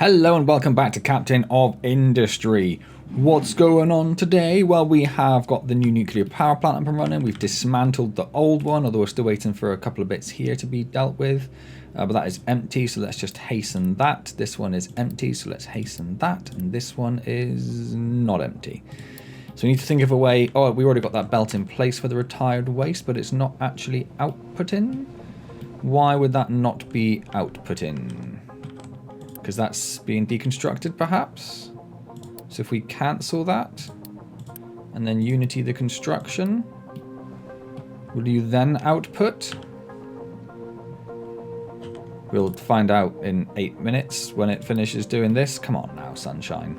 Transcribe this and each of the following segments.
Hello and welcome back to Captain of Industry. What's going on today? Well, we have got the new nuclear power plant up and running. We've dismantled the old one, although we're still waiting for a couple of bits here to be dealt with. But that is empty, so let's just hasten that. This one is empty, so let's hasten that. And this one is not empty. So we need to think of a way... Oh, we already got that belt in place for the retired waste, but it's not actually outputting. Why would that not be outputting? Because that's being deconstructed, perhaps? So if we cancel that, and then unity the construction, will you then output? We'll find out in 8 minutes when it finishes doing this. Come on now, sunshine.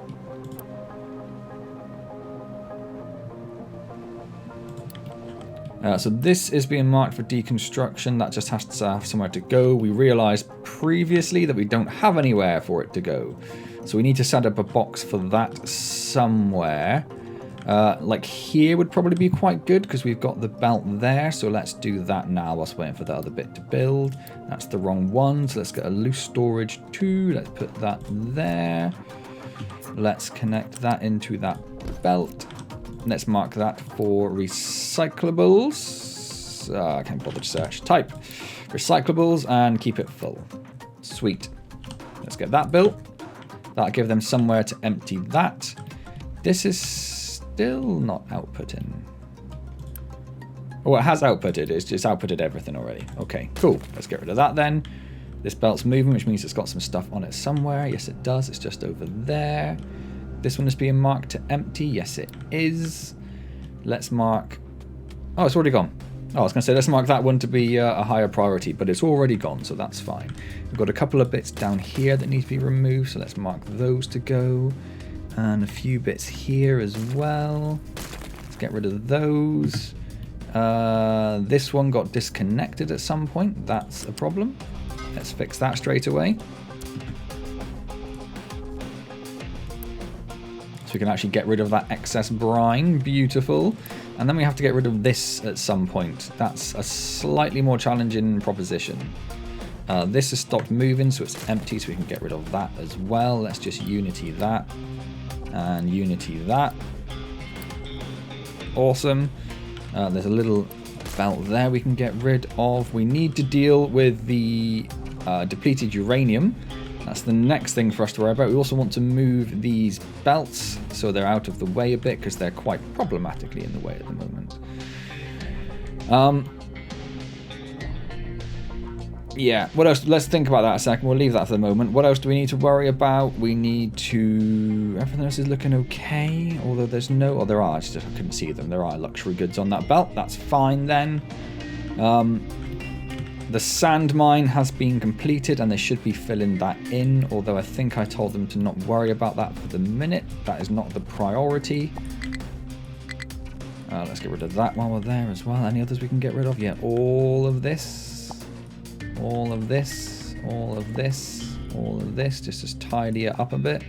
So this is being marked for deconstruction. That just has to have somewhere to go. We realized previously that we don't have anywhere for it to go. So we need to set up a box for that somewhere. Like here would probably be quite good because we've got the belt there. So let's do that now whilst waiting for the other bit to build. That's the wrong one. So let's get a loose storage 2. Let's put that there. Let's connect that into that belt. Let's mark that for recyclables. I can't bother to search. Type recyclables and keep it full. Sweet. Let's get that built. That'll give them somewhere to empty that. This is still not outputting. Oh, it has outputted. It's just outputted everything already. Okay, cool. Let's get rid of that then. This belt's moving, which means it's got some stuff on it somewhere. Yes, it does. It's just over there. This one is being marked to empty. Yes, it is. Let's mark... Oh, it's already gone. Oh, I was going to say, let's mark that one to be a higher priority, but it's already gone, so that's fine. We've got a couple of bits down here that need to be removed, so let's mark those to go. And a few bits here as well. Let's get rid of those. This one got disconnected at some point. That's a problem. Let's fix that straight away. So we can actually get rid of that excess brine. Beautiful. And then we have to get rid of this at some point. That's a slightly more challenging proposition. This has stopped moving, so it's empty, so we can get rid of that as well. Let's just unity that. And unity that. Awesome. There's a little belt there we can get rid of. We need to deal with the depleted uranium. That's the next thing for us to worry about. We also want to move these belts so they're out of the way a bit because they're quite problematically in the way at the moment. Yeah, what else? Let's think about that a second. We'll leave that for the moment. What else do we need to worry about? We need to... Everything else is looking okay, although there's no... Oh, there are. I couldn't see them. There are luxury goods on that belt. That's fine then. The sand mine has been completed and they should be filling that in, although I think I told them to not worry about that for the minute. That is not the priority. Let's get rid of that while we're there as well. Any others we can get rid of? Yeah, all of this. All of this. All of this. All of this. Just to tidy it up a bit.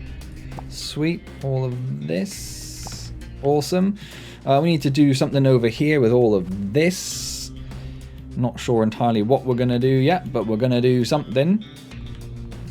Sweet. All of this. Awesome. We need to do something over here with all of this. Not sure entirely what we're going to do yet, but we're going to do something.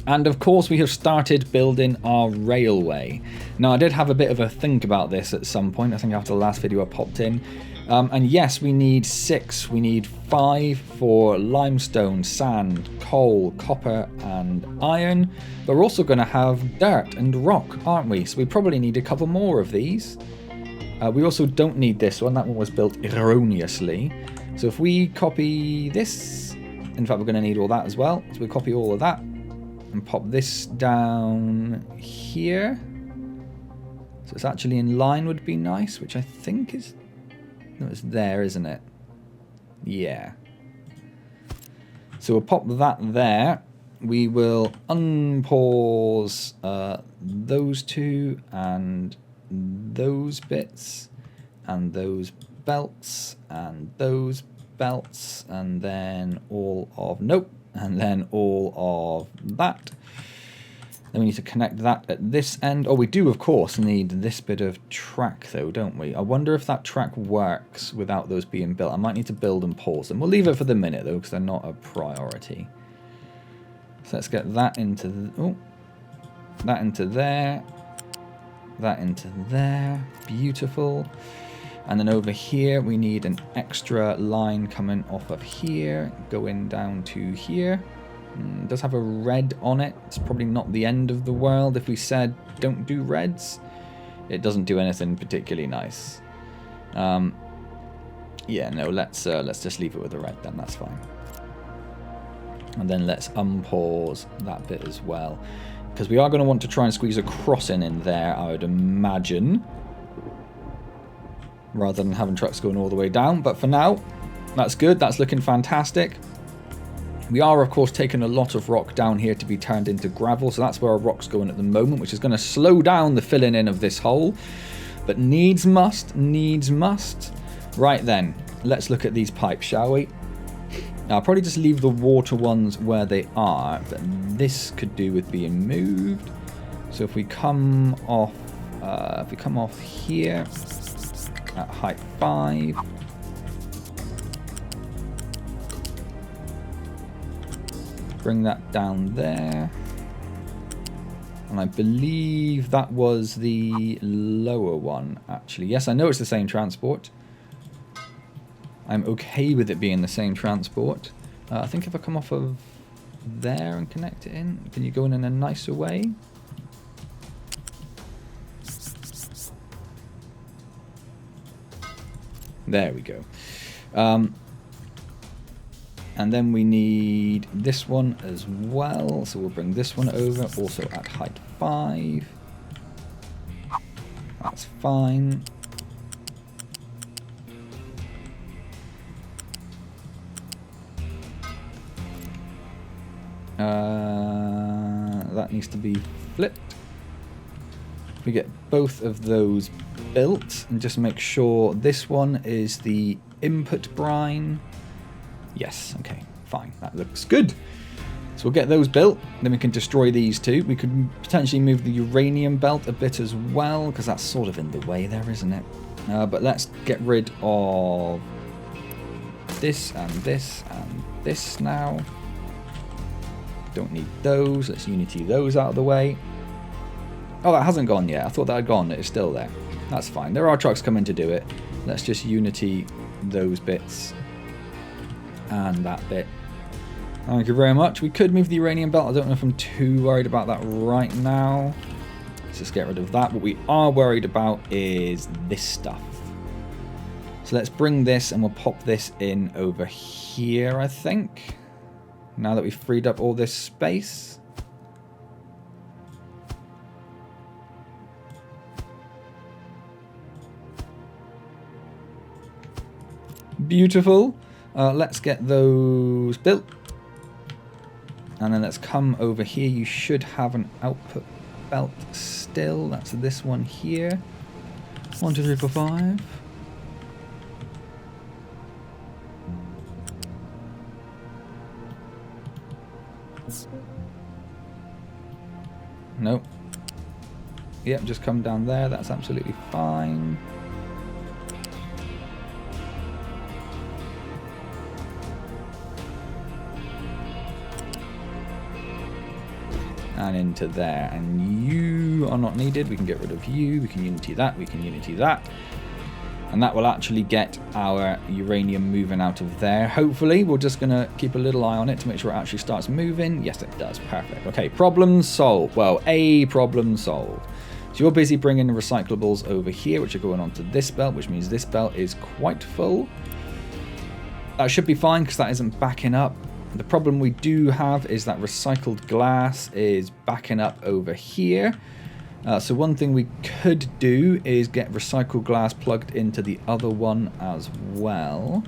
And of course we have started building our railway. Now I did have a bit of a think about this at some point. I think after the last video I popped in. And yes, we need 6. We need 5 for limestone, sand, coal, copper and iron. But we're also going to have dirt and rock, aren't we? So we probably need a couple more of these. We also don't need this one. That one was built erroneously. So if we copy this, in fact we're going to need all that as well, so we copy all of that and pop this down here. So it's actually in line would be nice, which I think is, no, it's there, isn't it? Yeah. So we'll pop that there. We will unpause those two and those bits and those belts and those belts and then all of and then all of that. Then we need to connect that at this end. Oh, we do of course need this bit of track though, don't we? I wonder if that track works without those being built. I might need to build and pause them. We'll leave it for the minute though because they're not a priority. So let's get that into the, That into there. That into there. Beautiful. And then over here, we need an extra line coming off of here, going down to here. It does have a red on it. It's probably not the end of the world if we said don't do reds. It doesn't do anything particularly nice. Yeah, no, let's just leave it with the red then. That's fine. And then let's unpause that bit as well, because we are going to want to try and squeeze a crossing in there, I would imagine, rather than having trucks going all the way down. But for now, that's good. That's looking fantastic. We are, of course, taking a lot of rock down here to be turned into gravel, so that's where our rock's going at the moment, which is going to slow down the filling in of this hole. But needs must, needs must. Right then, let's look at these pipes, shall we? Now, I'll probably just leave the water ones where they are, but this could do with being moved. So if we come off here at height 5, bring that down there, and I believe that was the lower one, actually. Yes, I know it's the same transport. I'm okay with it being the same transport. I think if I come off of there and connect it in, can you go in a nicer way? There we go. And then we need this one as well, so we'll bring this one over, also at height 5. That's fine. That needs to be flipped. We get both of those built, and just make sure this one is the input brine. Yes, okay, fine, that looks good. So we'll get those built, then we can destroy these two. We could potentially move the uranium belt a bit as well, because that's sort of in the way there, isn't it? But let's get rid of this and this and this now. Don't need those. Let's unity those out of the way. Oh, that hasn't gone yet. I thought that had gone. It's still there. That's fine. There are trucks coming to do it. Let's just unity those bits and that bit. Thank you very much. We could move the uranium belt. I don't know if I'm too worried about that right now. Let's just get rid of that. What we are worried about is this stuff. So let's bring this and we'll pop this in over here, I think. Now that we've freed up all this space. Beautiful. Let's get those built. And then let's come over here. You should have an output belt still. That's this one here. 1, 2, 3, 4, 5. Nope. Yep, just come down there. That's absolutely fine. And into there. And you are not needed. We can get rid of you. We can unity that. We can unity that. And that will actually get our uranium moving out of there. Hopefully, we're just going to keep a little eye on it to make sure it actually starts moving. Yes, it does. Perfect. Okay, problem solved. Well, a problem solved. So you're busy bringing the recyclables over here, which are going onto this belt, which means this belt is quite full. That should be fine because that isn't backing up. The problem we do have is that recycled glass is backing up over here. So one thing we could do is get recycled glass plugged into the other one as well.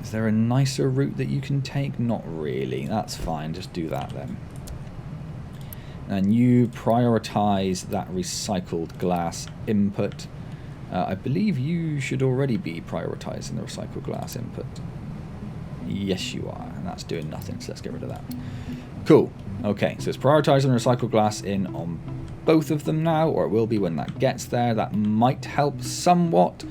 Is there a nicer route that you can take? Not really. That's fine. Just do that then. And you prioritize that recycled glass input. I believe you should already be prioritizing the recycled glass input. Yes, you are. And that's doing nothing. So let's get rid of that. Cool. Okay, so it's prioritizing recycled glass in on both of them now, or it will be when that gets there. That might help somewhat.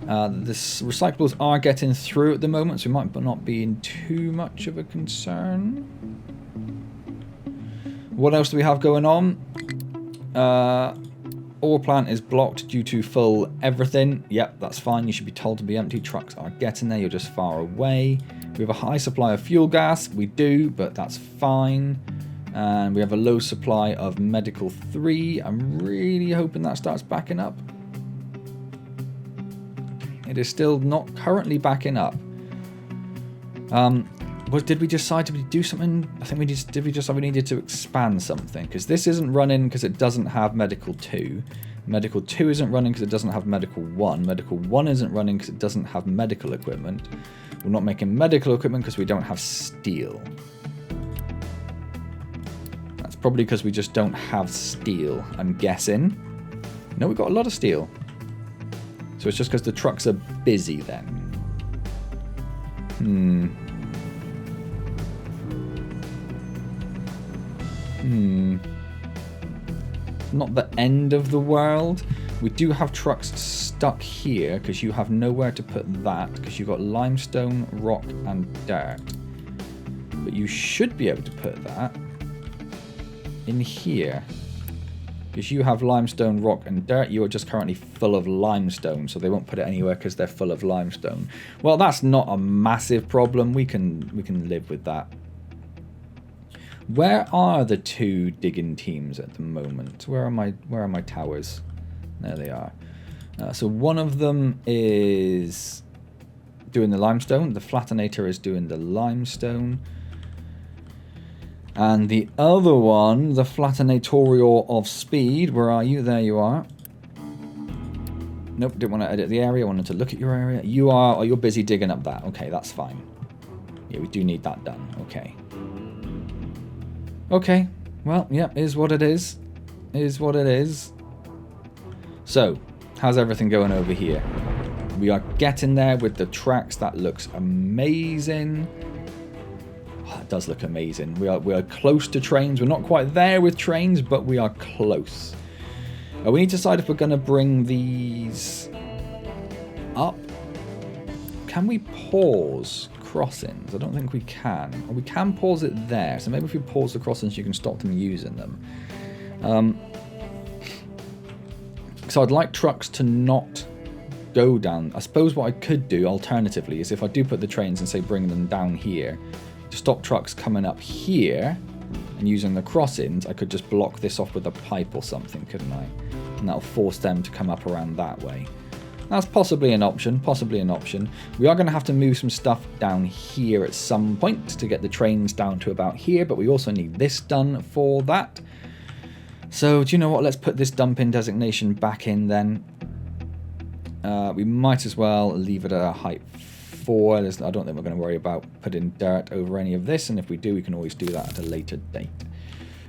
The recyclables are getting through at the moment, so it might not be in too much of a concern. What else do we have going on? Ore plant is blocked due to full everything. Yep, that's fine. You should be told to be empty. Trucks are getting there. You're just far away. We have a high supply of fuel gas. We do, but that's fine. And we have a low supply of medical 3. I'm really hoping that starts backing up. It is still not currently backing up. Did we decide to do something? I think did we decide we needed to expand something? Because this isn't running because it doesn't have medical 2. Medical 2 isn't running because it doesn't have medical 1. Medical 1 isn't running because it doesn't have medical equipment. We're not making medical equipment because we don't have steel. That's probably because we just don't have steel, I'm guessing. No, we've got a lot of steel. So it's just because the trucks are busy then. Not the end of the world. We do have trucks stuck here because you have nowhere to put that because you've got limestone, rock and dirt. But you should be able to put that in here because you have limestone, rock and dirt. You are just currently full of limestone, so they won't put it anywhere because they're full of limestone. Well, that's not a massive problem. We can live with that. Where are the 2 digging teams at the moment? Where are my towers? There they are. So one of them is doing the limestone. The flattenator is doing the limestone. And the other one, the flattenatorial of speed. Where are you? There you are. Nope, didn't want to edit the area. I wanted to look at your area. You are. Oh, you're busy digging up that. Okay, that's fine. Yeah, we do need that done. Okay. Okay, well, yeah, is what it is. Is what it is. So, how's everything going over here? We are getting there with the tracks. That looks amazing. Oh, it does look amazing. We are close to trains. We're not quite there with trains, but we are close. We need to decide if we're going to bring these up. Can we pause crossings? I don't think we can. We can pause it there, so maybe if we pause the crossings you can stop them using them. So I'd like trucks to not go down. I suppose what I could do alternatively is if I do put the trains and say bring them down here, to stop trucks coming up here and using the crossings, I could just block this off with a pipe or something, couldn't I? And that'll force them to come up around that way. That's possibly an option, We are going to have to move some stuff down here at some point to get the trains down to about here, but we also need this done for that. So, do you know what? Let's put this dumping designation back in then. We might as well leave it at a height 4. I don't think we're going to worry about putting dirt over any of this, and if we do, we can always do that at a later date.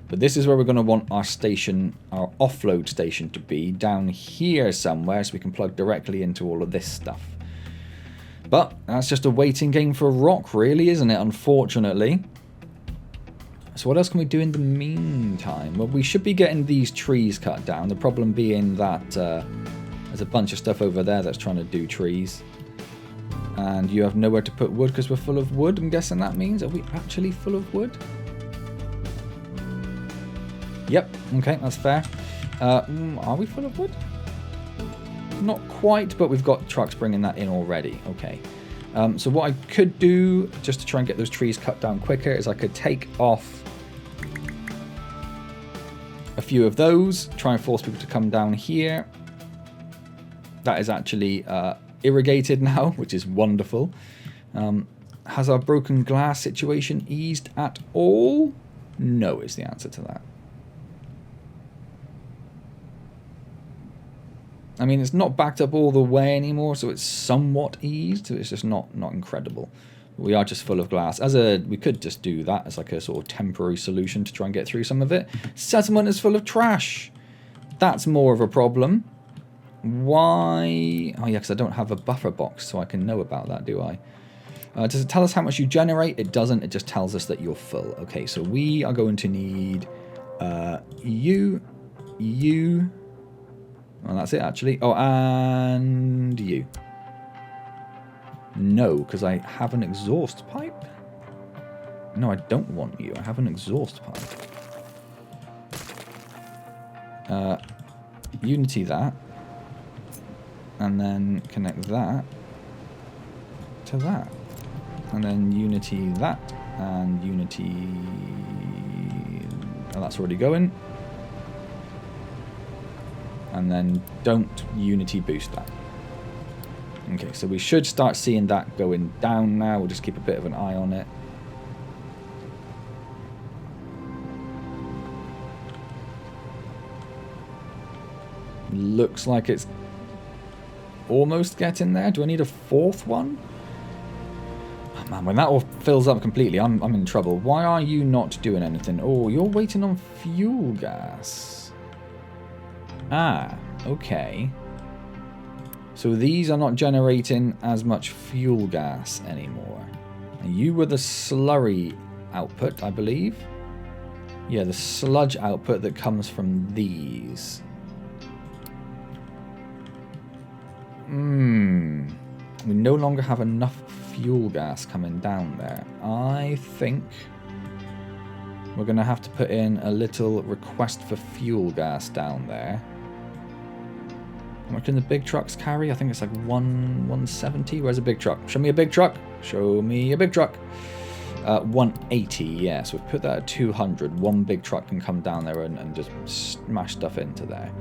But this is where we're going to want our station, our offload station to be, down here somewhere, so we can plug directly into all of this stuff. But that's just a waiting game for rock, really, isn't it? Unfortunately. So what else can we do in the meantime? Well, we should be getting these trees cut down. The problem being that there's a bunch of stuff over there that's trying to do trees. And you have nowhere to put wood because we're full of wood. I'm guessing that means, are we actually full of wood? Yep, okay, that's fair. Are we full of wood? Not quite, but we've got trucks bringing that in already. Okay. So what I could do, just to try and get those trees cut down quicker, is I could take off a few of those, try and force people to come down here. That is actually irrigated now, which is wonderful. Has our broken glass situation eased at all? No is the answer to that. I mean, it's not backed up all the way anymore, so it's somewhat eased. It's just not incredible. We are just full of glass. We could just do that as like a sort of temporary solution to try and get through some of it. Settlement is full of trash. That's more of a problem. Why? Oh yeah, because I don't have a buffer box, so I can know about that, do I? Does it tell us how much you generate? It doesn't. It just tells us that you're full. Okay, so we are going to need you. Well, that's it, actually. Oh, and you. No, because I have an exhaust pipe. No, I don't want you. I have an exhaust pipe. Unity that. And then connect that to that. And then unity that. And unity... Oh, that's already going. And then don't unity boost that. Okay, so we should start seeing that going down now. We'll just keep a bit of an eye on it. Looks like it's almost getting there. Do I need a fourth one? Oh man, when that all fills up completely, I'm in trouble. Why are you not doing anything? Oh, you're waiting on fuel gas. Ah, okay. So these are not generating as much fuel gas anymore. And you were the slurry output, I believe. Yeah, the sludge output that comes from these. We no longer have enough fuel gas coming down there. I think we're going to have to put in a little request for fuel gas down there. How much can the big trucks carry? I think it's like 170. Where's a big truck? Show me a big truck. Show me a big truck. 180, yeah. So we've put that at 200. One big truck can come down there and just smash stuff into there.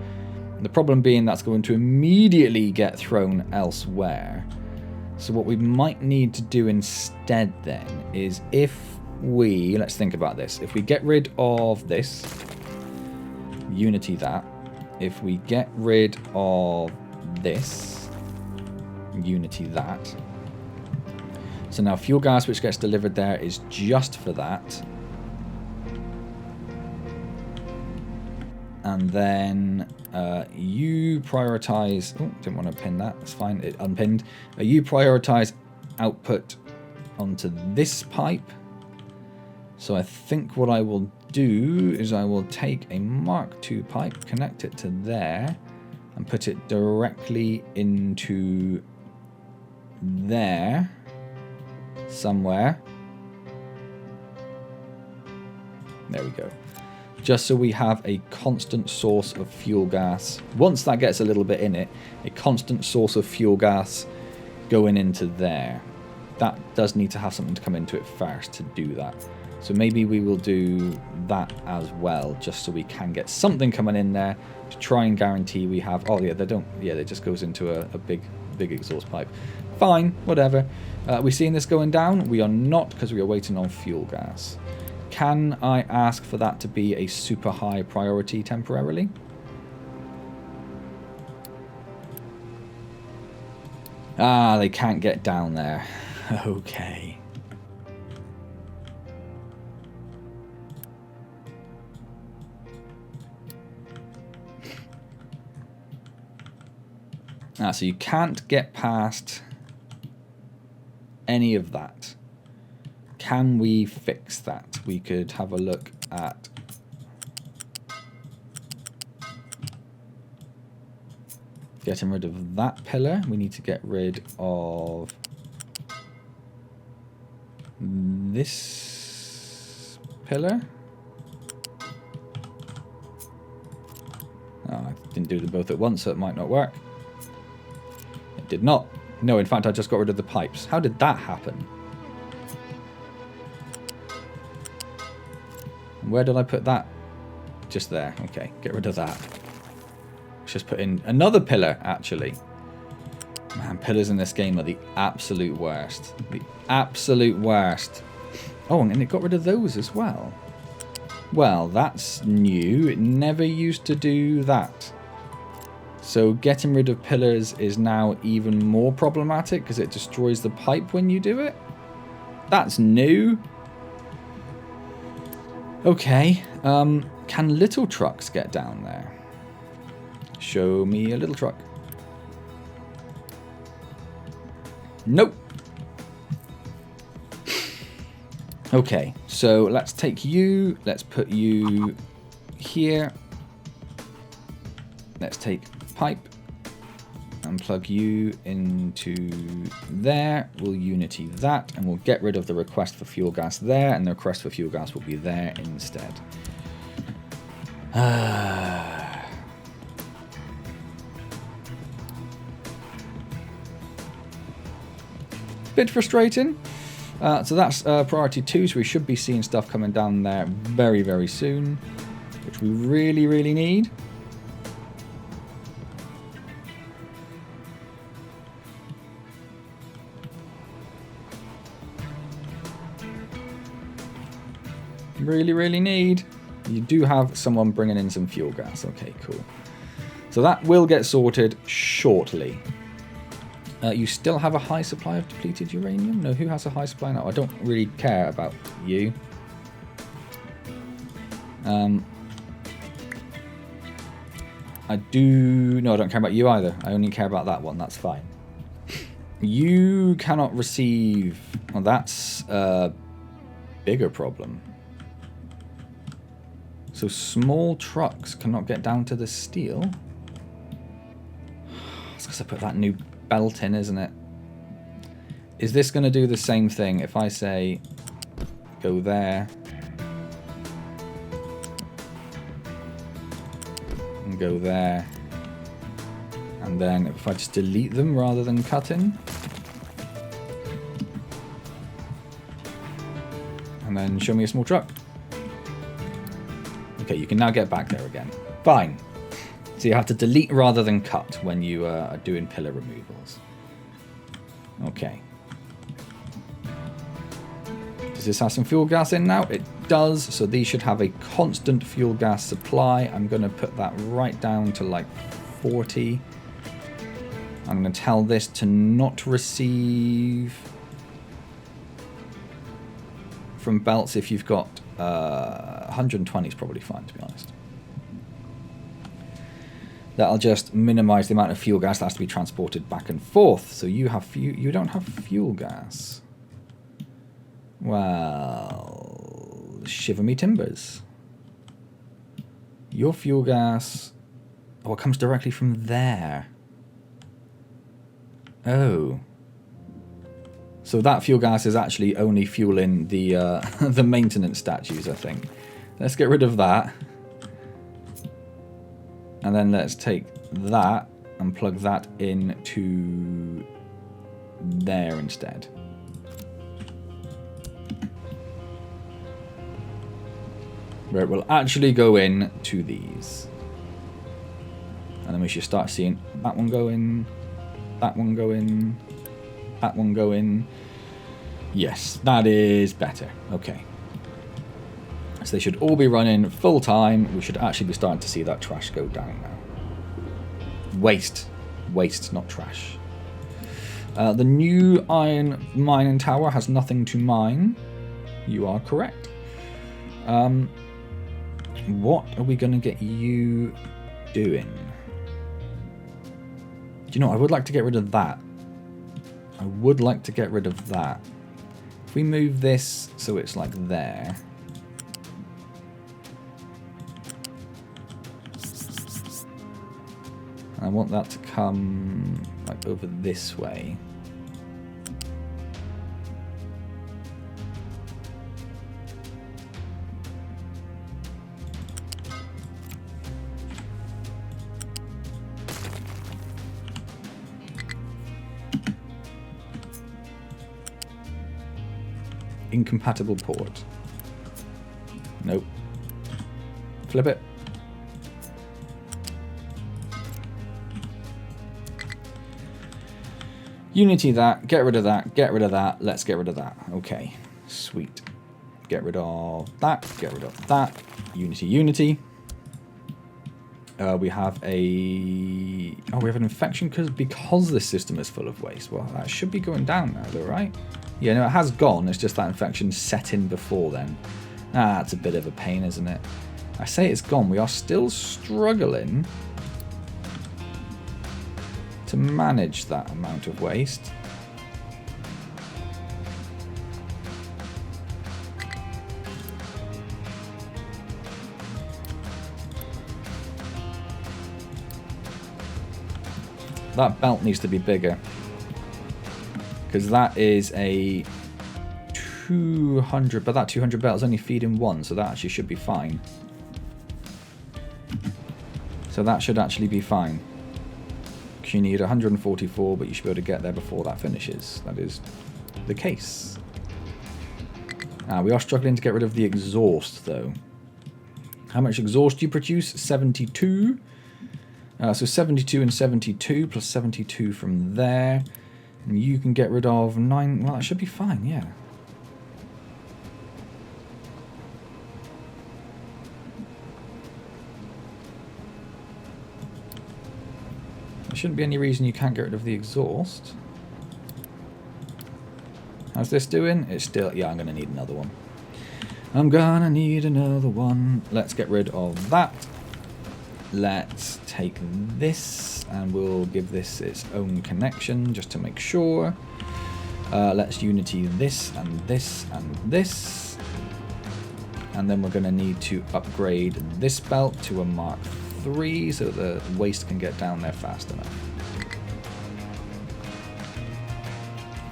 The problem being that's going to immediately get thrown elsewhere. So what we might need to do instead then is if we... Let's think about this. If we get rid of this, unity that. If we get rid of this, unity that. So now fuel gas which gets delivered there is just for that. And then you prioritize... Oh, didn't want to pin that. It's fine. It unpinned. You prioritize output onto this pipe. So I think what I will do is I will take a Mark II pipe, connect it to there, and put it directly into there somewhere. There we go. Just so we have a constant source of fuel gas. Once that gets a little bit in it, a constant source of fuel gas going into there. That does need to have something to come into it first to do that. So maybe we will do that as well, just so we can get something coming in there to try and guarantee we have... Oh yeah, they don't... Yeah, it just goes into a big exhaust pipe. Fine, whatever. Are we seeing this going down? We are not, because we are waiting on fuel gas. Can I ask for that to be a super high priority temporarily? Ah, they can't get down there. Okay. Ah, so you can't get past any of that. Can we fix that? We could have a look at... Getting rid of that pillar. We need to get rid of this pillar. Oh, I didn't do them both at once, so it might not work. It did not. No, in fact, I just got rid of the pipes. How did that happen? Where did I put that? Just there. Okay, get rid of that. Let's just put in another pillar, actually. Man, pillars in this game are the absolute worst. The absolute worst. Oh, and it got rid of those as well. Well, that's new. It never used to do that. So getting rid of pillars is now even more problematic because it destroys the pipe when you do it. That's new. Okay. Can little trucks get down there? Show me a little truck. Nope. Okay, so let's take you. Let's put you here. Let's take pipe and plug you into there. We'll unity that, and we'll get rid of the request for fuel gas there, and the request for fuel gas will be there instead. Bit frustrating. So that's priority 2, so we should be seeing stuff coming down there very, very soon, which we really, really need. Really, really need. You do have someone bringing in some fuel gas. Okay, cool. So that will get sorted shortly. You still have a high supply of depleted uranium? No, who has a high supply now? I don't really care about you. I don't care about you either. I only care about that one. That's fine. You cannot receive... Well, that's a bigger problem. So small trucks cannot get down to the steel. It's because I put that new belt in, isn't it? Is this going to do the same thing if I say go there and go there, and then if I just delete them rather than cutting, and then show me a small truck? Okay, you can now get back there again. Fine. So you have to delete rather than cut when you are doing pillar removals. Okay. Does this have some fuel gas in now? It does. So these should have a constant fuel gas supply. I'm going to put that right down to like 40. I'm going to tell this to not receive from belts if you've got 120 is probably fine, to be honest. That'll just minimize the amount of fuel gas that has to be transported back and forth. So you have you don't have fuel gas. Well, shiver me timbers. Your fuel gas, oh, it comes directly from there. Oh. So that fuel gas is actually only fueling the the maintenance statues, I think. Let's get rid of that. And then let's take that and plug that into there instead. Where it will actually go in to these. And then we should start seeing that one go in, that one go in, that one go in. Yes, that is better. Okay. So they should all be running full time. We should actually be starting to see that trash go down now. Waste. Waste, not trash. The new iron mining tower has nothing to mine. You are correct. What are we going to get you doing? Do you know, I would like to get rid of that. I would like to get rid of that. If we move this so it's like there. I want that to come like over this way. Incompatible port. Nope. Flip it. Unity that, get rid of that, get rid of that, let's get rid of that. Okay, sweet. Get rid of that, get rid of that. Unity, unity. We have a... Oh, we have an infection because this system is full of waste. Well, that should be going down now though, right? Yeah, no, it has gone. It's just that infection set in before then. Ah, it's a bit of a pain, isn't it? I say it's gone. We are still struggling to manage that amount of waste. that belt needs to be bigger. Because that is a 200, but that 200 belt is only feeding one, so that actually should be fine. So that should actually be fine. You need 144, but you should be able to get there before that finishes. That is the case. We are struggling to get rid of the exhaust, though. How much exhaust do you produce? 72. So 72 and 72, plus 72 from there. And you can get rid of 9. Well, that should be fine, yeah. There shouldn't be any reason you can't get rid of the exhaust. How's this doing? It's still... Yeah, I'm going to need another one. I'm going to need another one. Let's get rid of that. Let's take this and we'll give this its own connection just to make sure. Let's unity this and this and this. And then we're going to need to upgrade this belt to a Mark III so the waste can get down there fast enough.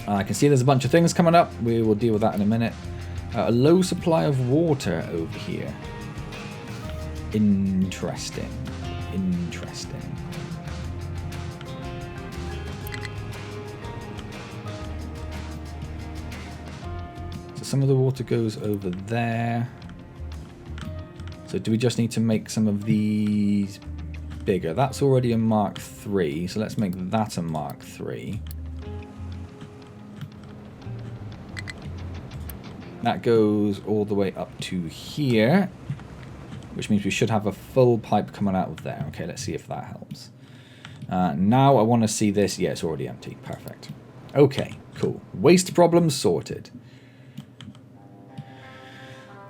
I can see there's a bunch of things coming up. We will deal with that in a minute. A low supply of water over here. Interesting. Interesting. So some of the water goes over there. So do we just need to make some of these bigger? That's already a Mark III, so let's make that a Mark III. That goes all the way up to here, which means we should have a full pipe coming out of there. Okay, let's see if that helps. Now I want to see this. Yeah, it's already empty. Perfect. Okay, cool. Waste problem sorted.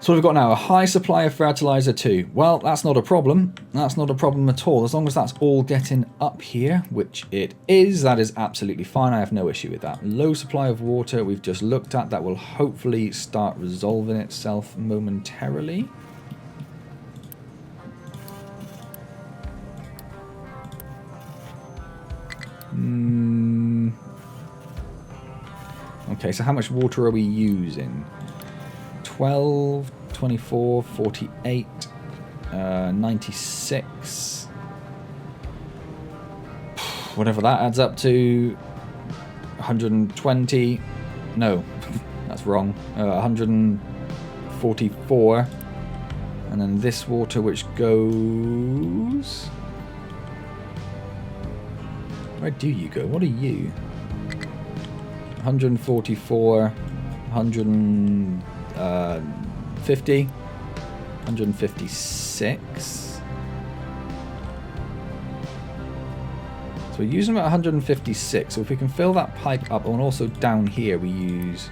So what we've got now, a high supply of fertilizer too. Well, that's not a problem. That's not a problem at all. As long as that's all getting up here, which it is, that is absolutely fine. I have no issue with that. Low supply of water we've just looked at. That will hopefully start resolving itself momentarily. Okay, so how much water are we using? 12, 24, 48, 96. Whatever that adds up to. 120. No, that's wrong. 144. And then this water which goes... Where do you go? What are you? 144, 150, 156. So we're using about 156. So if we can fill that pipe up, and also down here we use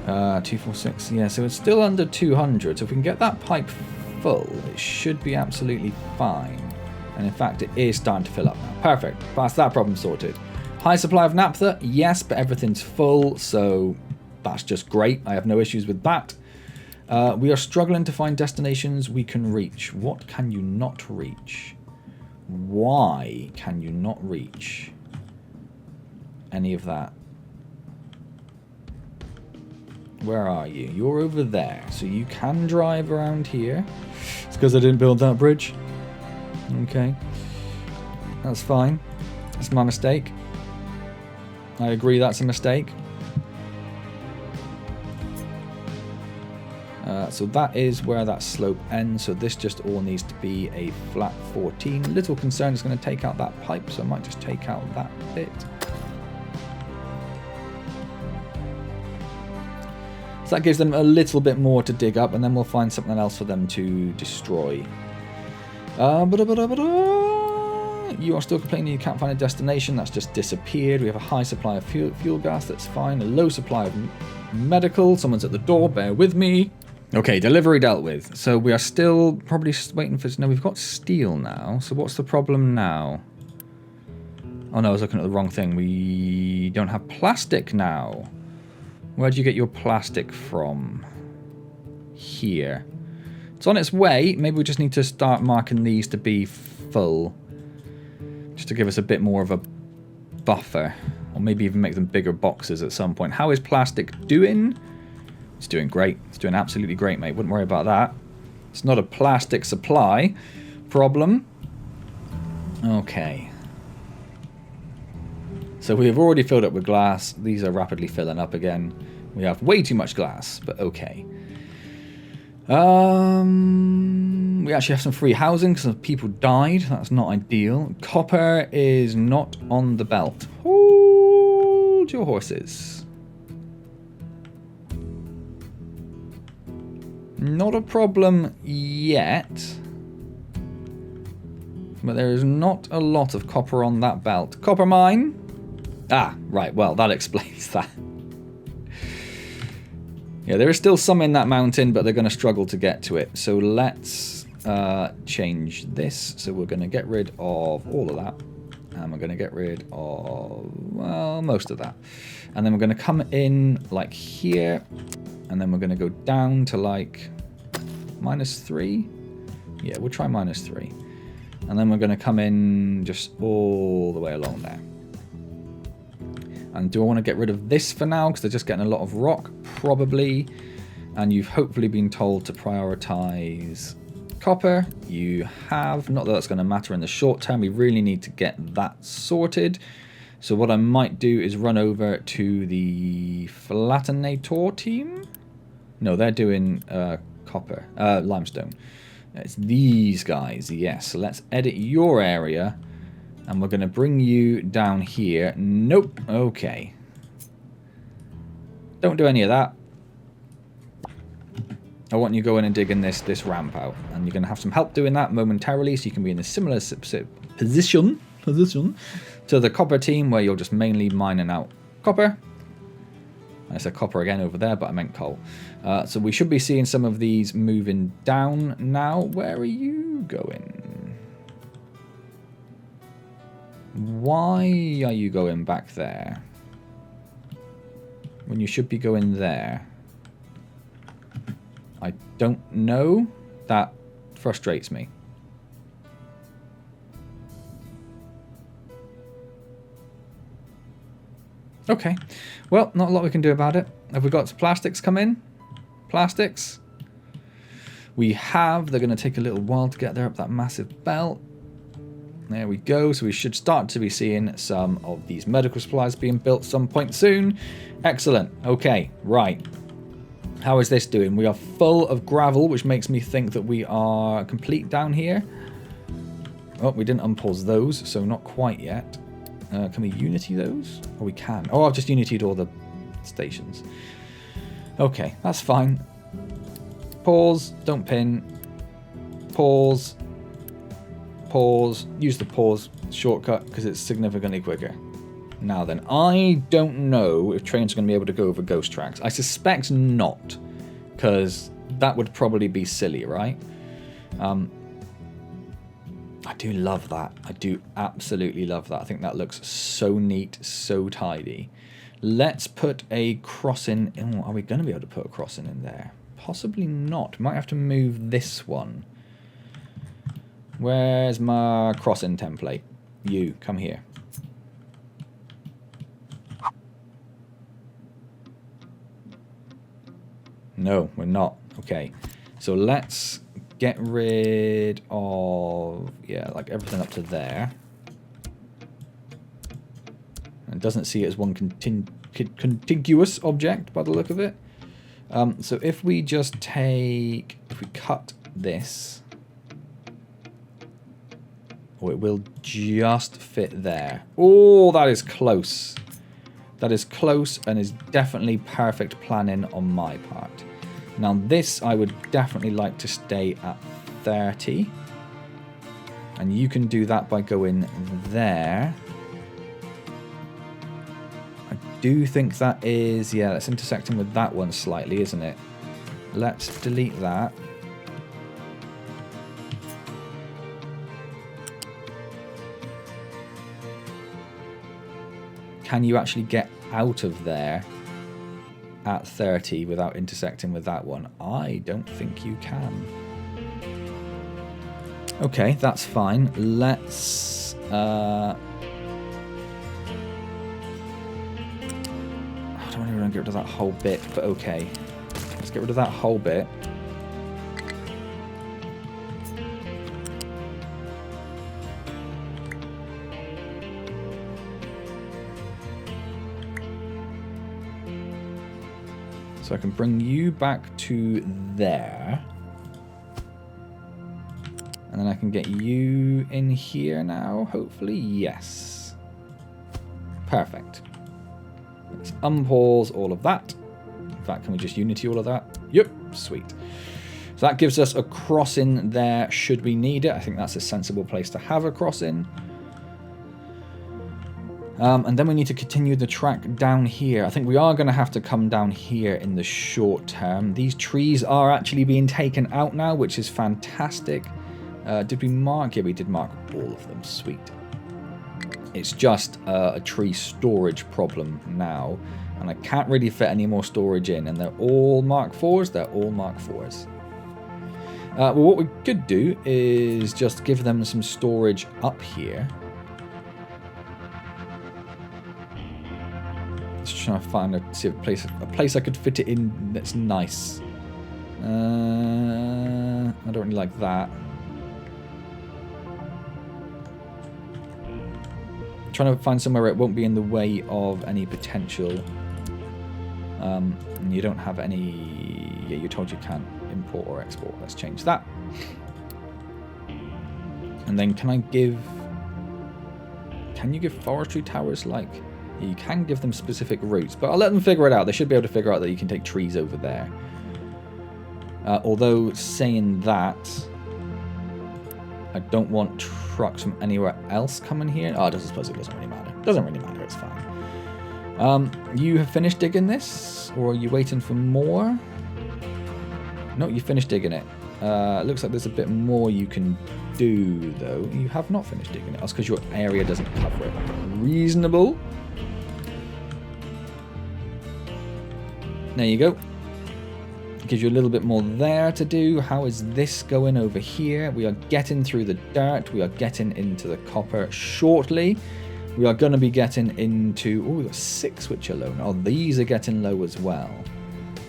246. Yeah, so it's still under 200. So if we can get that pipe full, it should be absolutely fine. And in fact, it is starting to fill up now. Perfect. That's that problem sorted. High supply of naphtha, yes, but everything's full, so that's just great. I have no issues with that. We are struggling to find destinations we can reach. What can you not reach? Why can you not reach any of that? Where are you? You're over there, so you can drive around here. It's because I didn't build that bridge. Okay, that's fine. That's my mistake. I agree that's a mistake. So that is where that slope ends. So this just all needs to be a flat 14. Little concern is going to take out that pipe, so I might just take out that bit. So that gives them a little bit more to dig up, and then we'll find something else for them to destroy. You are still complaining you can't find a destination. That's just disappeared. We have a high supply of fuel gas. That's fine. A low supply of medical. Someone's at the door. Bear with me. Okay, delivery dealt with. So we are still probably waiting for... No, we've got steel now. So what's the problem now? Oh no, I was looking at the wrong thing. We don't have plastic now. Where do you get your plastic from? Here. It's on its way. Maybe we just need to start marking these to be full. just to give us a bit more of a buffer, or maybe even make them bigger boxes at some point. How is plastic doing? It's doing great. It's doing absolutely great, mate. Wouldn't worry about that. It's not a plastic supply problem. Okay. So we have already filled up with glass. These are rapidly filling up again. We have way too much glass, but okay. We actually have some free housing because people died. That's not ideal. Copper is not on the belt. Hold your horses. Not a problem yet. But there is not a lot of copper on that belt. Copper mine? Ah, right. Well, that explains that. Yeah, there is still some in that mountain, but they're going to struggle to get to it. So let's change this. So we're going to get rid of all of that. And we're going to get rid of, well, most of that. And then we're going to come in like here. And then we're going to go down to like -3. Yeah, we'll try -3. And then we're going to come in just all the way along there. And do I want to get rid of this for now? Because they're just getting a lot of rock, probably. And you've hopefully been told to prioritize copper. You have. Not that that's going to matter in the short term. We really need to get that sorted. So what I might do is run over to the Flattenator team. No, they're doing copper, limestone. It's these guys, yes. So let's edit your area. And we're going to bring you down here. Nope. Okay. Don't do any of that. I want you to go in and dig in this ramp out. And you're going to have some help doing that momentarily. So you can be in a similar position to the copper team, where you're just mainly mining out copper. I said copper again over there, but I meant coal. So we should be seeing some of these moving down now. Where are you going? Why are you going back there when you should be going there? I don't know. That frustrates me. Okay. Well, not a lot we can do about it. Have we got plastics come in? Plastics? We have. They're going to take a little while to get there up that massive belt. There we go. So we should start to be seeing some of these medical supplies being built some point soon. Excellent. Okay, right. How is this doing? We are full of gravel, which makes me think that we are complete down here. Oh, we didn't unpause those, so not quite yet. Can we unity those? Oh, we can. Oh, I've just unitied all the stations. Okay, that's fine. Pause. Don't pin. Pause. Pause. Use the pause shortcut because it's significantly quicker. Now then, I don't know if trains are going to be able to go over ghost tracks. I suspect not, because that would probably be silly, right? I do love that. I do absolutely love that. I think that looks so neat, so tidy. Let's put a crossing. Oh, are we going to be able to put a crossing in there? Possibly not. Might have to move this one. Where's my crossing template? You, come here. No, we're not. Okay. So let's get rid of, yeah, like everything up to there. It doesn't see it as one contiguous object by the look of it. So if we just take, if we cut this, oh, it will just fit there. Oh, that is close. That is close and is definitely perfect planning on my part. Now this I would definitely like to stay at 30. And you can do that by going there. I do think that is, yeah, that's intersecting with that one slightly, isn't it? Let's delete that. Can you actually get out of there at 30 without intersecting with that one? I don't think you can. Okay, that's fine. Let's I don't really want to get rid of that whole bit, but okay. Let's get rid of that whole bit. So I can bring you back to there. And then I can get you in here now, hopefully. Yes. Perfect. Let's unpause all of that. In fact, can we just Unity all of that? Yep, sweet. So that gives us a crossing there should we need it. I think that's a sensible place to have a crossing. And then we need to continue the track down here. I think we are going to have to come down here in the short term. These trees are actually being taken out now, which is fantastic. Did we mark? Yeah, we did mark all of them. Sweet. It's just a tree storage problem now. And I can't really fit any more storage in. And they're all Mark 4s. They're all Mark 4s. Well, what we could do is just give them some storage up here. Just trying to find a place I could fit it in that's nice. I don't really like that. Trying to find somewhere where it won't be in the way of any potential. And you don't have any. Yeah, you're told you can't import or export. Let's change that. And then can you give forestry towers like? You can give them specific routes, but I'll let them figure it out. They should be able to figure out that you can take trees over there. Although, saying that, I don't want trucks from anywhere else coming here. Oh, I suppose it doesn't really matter. Doesn't really matter, it's fine. You have finished digging this? Or are you waiting for more? No, you finished digging it. It looks like there's a bit more you can do, though. You have not finished digging it. That's because your area doesn't cover it. Reasonable. There you go. Gives you a little bit more there to do. How is this going over here? We are getting through the dirt. We are getting into the copper shortly. We are going to be getting into... Oh, we've got 6 which are low. Oh, these are getting low as well.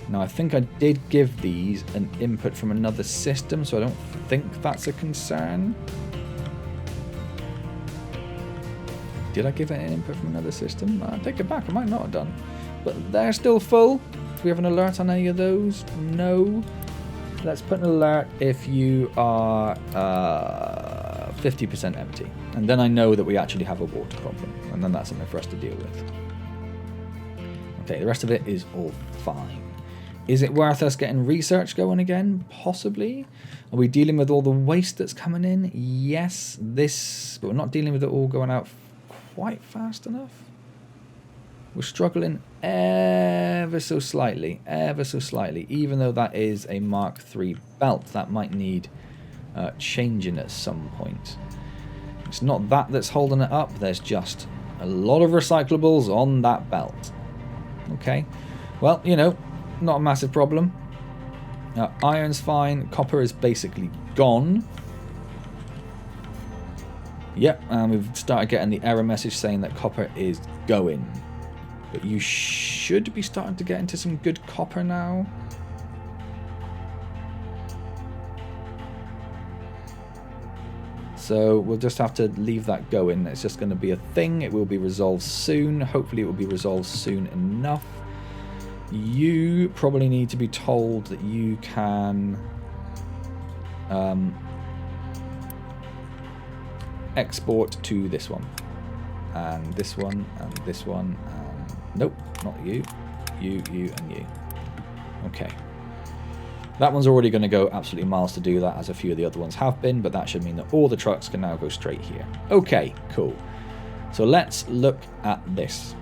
Now, I think I did give these an input from another system, so I don't think that's a concern. Did I give it an input from another system? I take it back. I might not have done. But they're still full. Do we have an alert on any of those? No. Let's put an alert if you are 50% empty. And then I know that we actually have a water problem. And then that's something for us to deal with. Okay, the rest of it is all fine. Is it worth us getting research going again? Possibly. Are we dealing with all the waste that's coming in? Yes. But we're not dealing with it all going out quite fast enough. We're struggling ever so slightly, even though that is a Mark III belt. That might need changing at some point. It's not that that's holding it up. There's just a lot of recyclables on that belt. Okay. Well, you know, not a massive problem. Iron's fine. Copper is basically gone. Yep, and we've started getting the error message saying that copper is going. But you should be starting to get into some good copper now. So we'll just have to leave that going. It's just going to be a thing. It will be resolved soon. Hopefully it will be resolved soon enough. You probably need to be told that you can export to this one. And this one, and this one, and nope, not you, and you. Okay. That one's already going to go absolutely miles to do that, as a few of the other ones have been, but that should mean that all the trucks can now go straight here. Okay, cool. So let's look at this.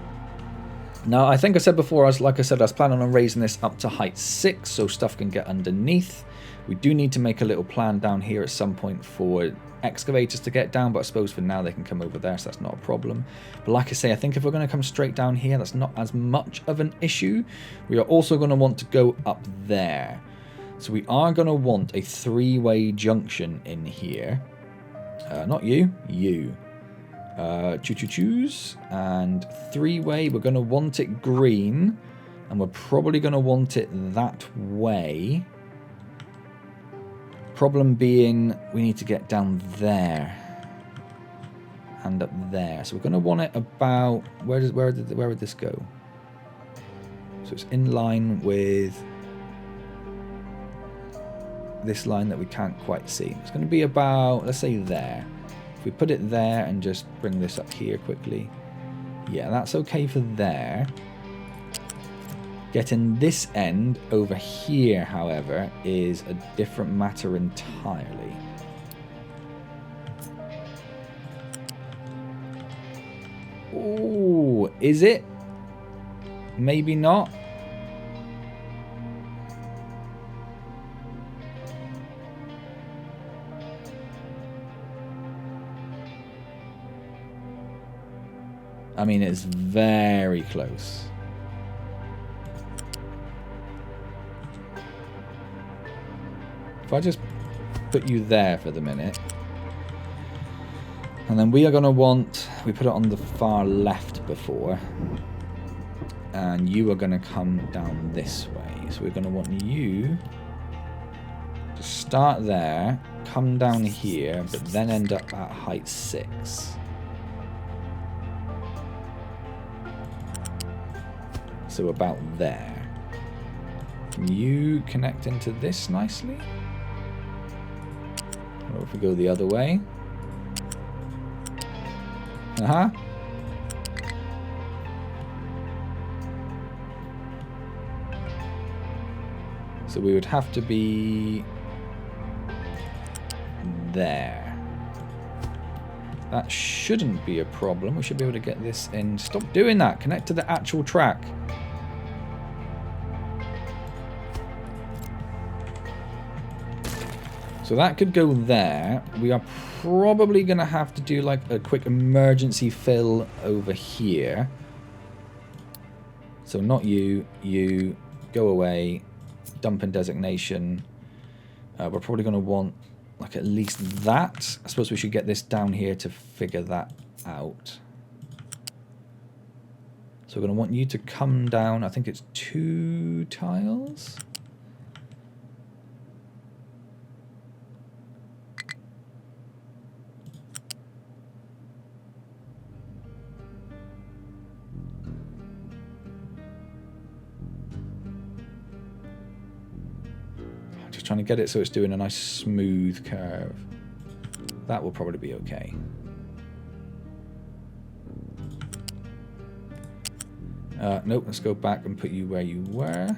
Now, I think I said before, like I said, I was planning on raising this up to height 6, so stuff can get underneath. We do need to make a little plan down here at some point for excavators to get down, but I suppose for now they can come over there, so that's not a problem. But like I say, I think if we're going to come straight down here, that's not as much of an issue. We are also going to want to go up there. So we are going to want a 3-way junction in here. Not you, you. choose. And 3-way, we're going to want it green. And we're probably going to want it that way. Problem being, we need to get down there. And up there. So we're going to want it about... Where would this go? So it's in line with this line that we can't quite see. It's going to be about, let's say there. If we put it there and just bring this up here quickly. Yeah, that's okay for there. Getting this end over here, however, is a different matter entirely. Oh, is it? Maybe not. I mean, it's very close. If I just put you there for the minute. And then we are going to want... We put it on the far left before. And you are going to come down this way. So we're going to want you to start there, come down here, but then end up at height 6. So about there. Can you connect into this nicely? Or if we go the other way. Uh-huh. So we would have to be there. That shouldn't be a problem. We should be able to get this in. Stop doing that. Connect to the actual track. So that could go there. We are probably going to have to do like a quick emergency fill over here. So not you. You go away. Dump in designation. We're probably going to want like at least that. I suppose we should get this down here to figure that out. So we're going to want you to come down. I think it's 2 tiles. Trying to get it so it's doing a nice smooth curve. That will probably be okay. Nope, let's go back and put you where you were.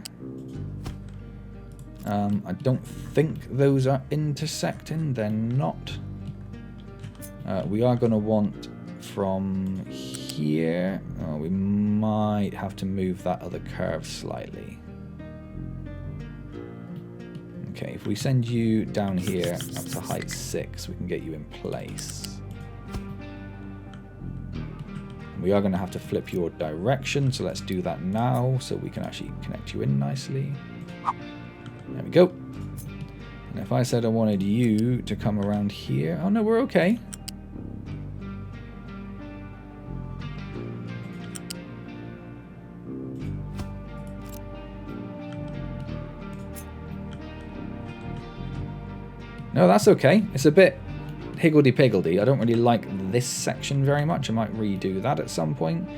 I don't think those are intersecting. They're not. We are going to want from here. Oh, we might have to move that other curve slightly. Okay, if we send you down here up to height 6, we can get you in place. We are going to have to flip your direction, so let's do that now so we can actually connect you in nicely. There we go. And if I said I wanted you to come around here... Oh no, we're okay. No, that's okay. It's a bit higgledy-piggledy. I don't really like this section very much. I might redo that at some point.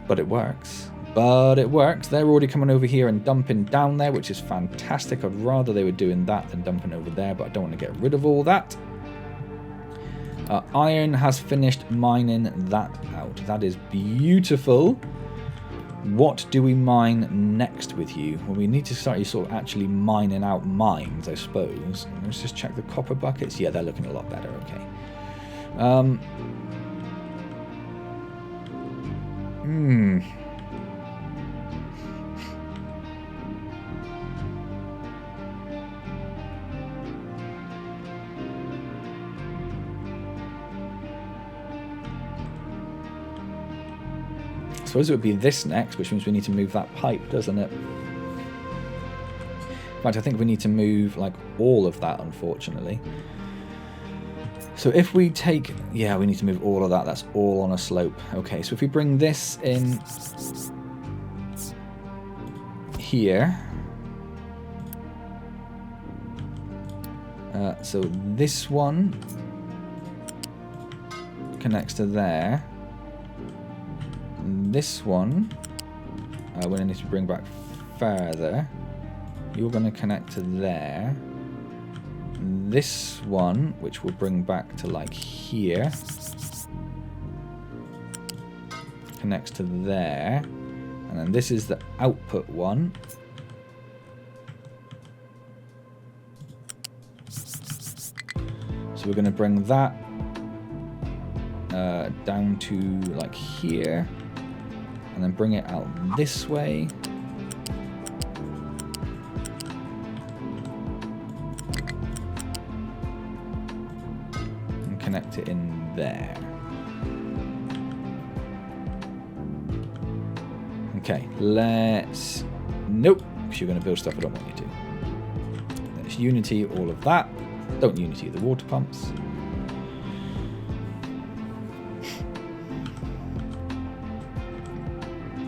But it works. But it works. They're already coming over here and dumping down there, which is fantastic. I'd rather they were doing that than dumping over there, but I don't want to get rid of all that. Iron has finished mining that out. That is beautiful. What do we mine next with you? Well, we need to start sort of actually mining out mines, I suppose. Let's just check the copper buckets. Yeah, they're looking a lot better. Okay. I suppose it would be this next, which means we need to move that pipe, doesn't it? In fact, I think we need to move like all of that, unfortunately. So if we take... Yeah, we need to move all of that. That's all on a slope. Okay, so if we bring this in here... so this one connects to there. This one, we're going to need to bring back further. You're going to connect to there. This one, which we'll bring back to like here, connects to there. And then this is the output one. So we're going to bring that down to like here. And then bring it out this way. And connect it in there. Okay, let's... Nope, because you're going to build stuff I don't want you to. Let's Unity all of that. Don't Unity the water pumps.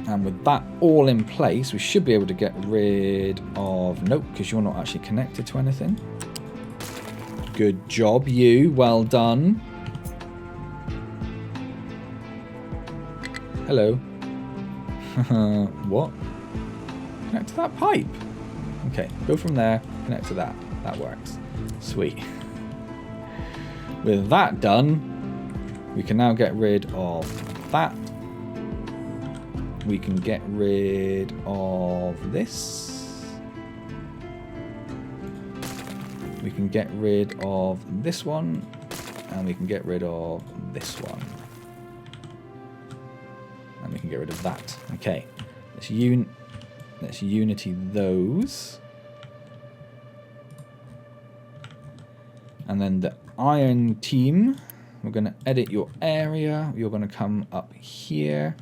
And with that all in place, we should be able to get rid of... Nope, because you're not actually connected to anything. Good job, you. Well done. Hello. What? Connect to that pipe. Okay, go from there, connect to that. That works. Sweet. With that done, we can now get rid of that. We can get rid of this. We can get rid of this one. And we can get rid of this one. And we can get rid of that. Okay. Let's Unity those. And then the iron team. We're going to edit your area. You're going to come up here.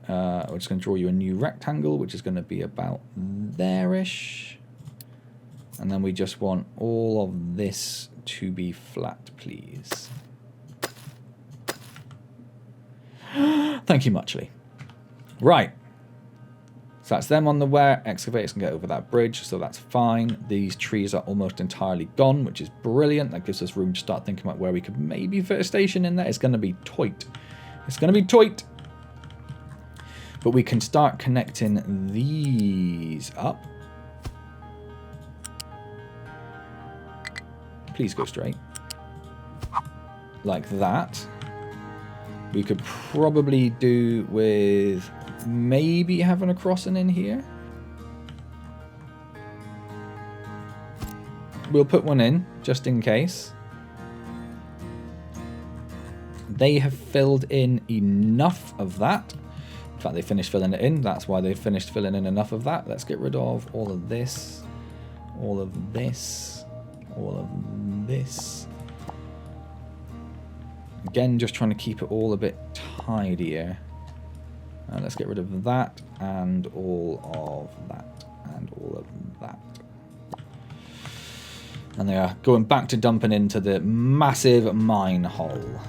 We're just going to draw you a new rectangle, which is going to be about there-ish. And then we just want all of this to be flat, please. Thank you muchly. Right. So that's them on the where. Excavators can get over that bridge, so that's fine. These trees are almost entirely gone, which is brilliant. That gives us room to start thinking about where we could maybe fit a station in there. It's going to be tight. It's going to be tight. But we can start connecting these up. Please go straight. Like that. We could probably do with maybe having a crossing in here. We'll put one in, just in case. They have filled in enough of that. In fact, they finished filling it in. That's why they finished filling in enough of that. Let's get rid of all of this, all of this, all of this. Again, just trying to keep it all a bit tidier. Let's get rid of that and all of that and all of that. And they are going back to dumping into the massive mine hole.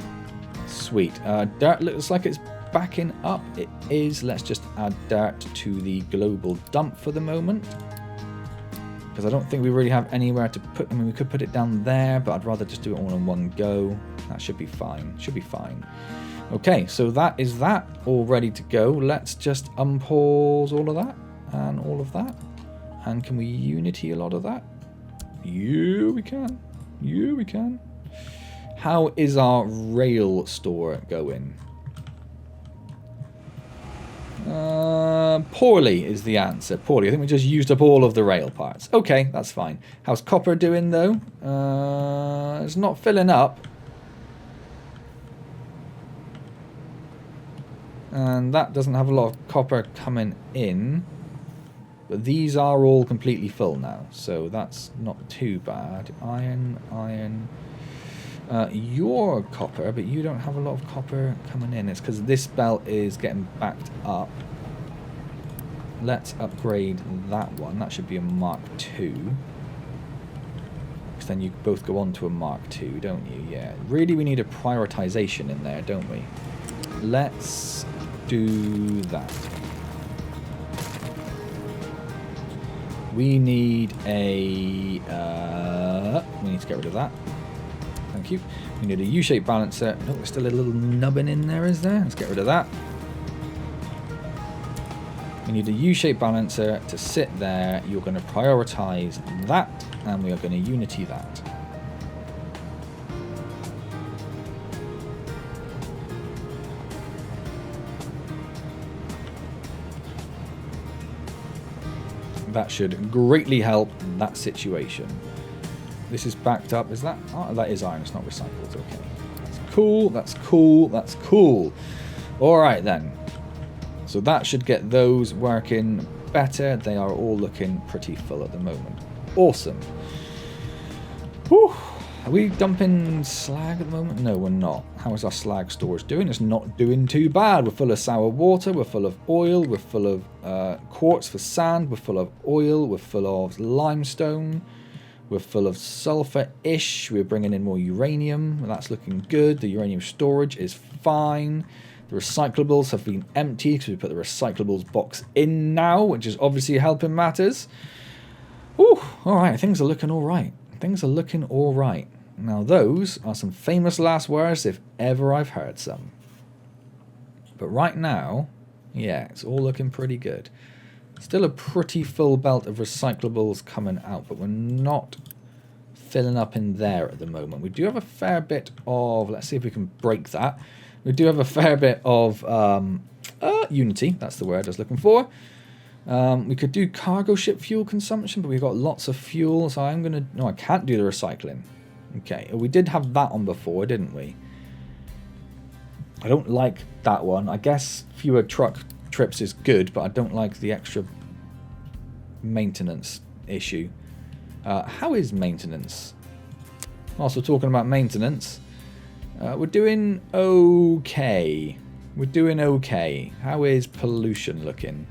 Sweet. Dirt looks like it's backing up. It is. Let's just add dirt to the global dump for the moment. Because I don't think we really have anywhere to put... I mean, we could put it down there, but I'd rather just do it all in one go. That should be fine. Should be fine. Okay, so that is that. All ready to go. Let's just unpause all of that and all of that. And can we Unity a lot of that? Yeah, we can. Yeah, we can. How is our rail store going? Poorly is the answer. Poorly. I think we just used up all of the rail parts. Okay, that's fine. How's copper doing though? It's not filling up. And that doesn't have a lot of copper coming in. But these are all completely full now. So that's not too bad. Iron, iron. Your copper, but you don't have a lot of copper coming in. It's because this belt is getting backed up. Let's upgrade that one. That should be a Mark II. because then you both go on to a Mark II, don't you? Yeah. Really, we need a prioritization in there, don't we? Let's do that. We need a... we need to get rid of that. Thank you. We need a U-shaped balancer. No, there's still a little nubbin in there, is there? Let's get rid of that. We need a U-shaped balancer to sit there. You're going to prioritize that, and we are going to unity that. That should greatly help that situation. This is backed up. Is that? Oh, that is iron. It's not recycled. Okay. That's cool. That's cool. That's cool. All right, then. So that should get those working better. They are all looking pretty full at the moment. Awesome. Whew. Are we dumping slag at the moment? No, we're not. How is our slag storage doing? It's not doing too bad. We're full of sour water. We're full of oil. We're full of quartz for sand. We're full of oil. We're full of limestone. We're full of sulfur-ish. We're bringing in more uranium. That's looking good. The uranium storage is fine. The recyclables have been empty because we put the recyclables box in now, which is obviously helping matters. Whew, all right, things are looking all right. Things are looking all right. Now, those are some famous last words if ever I've heard some. But right now, yeah, it's all looking pretty good. Still a pretty full belt of recyclables coming out, but we're not filling up in there at the moment. We do have a fair bit of, let's see if we can break that. We do have a fair bit of unity. That's the word I was looking for. We could do cargo ship fuel consumption, but we've got lots of fuel, so I'm going to... No, I can't do the recycling. Okay, we did have that on before, didn't we? I don't like that one. I guess fewer truck trips is good, but I don't like the extra maintenance issue. How is maintenance? Also talking about maintenance, we're doing okay. We're doing okay. How is pollution looking?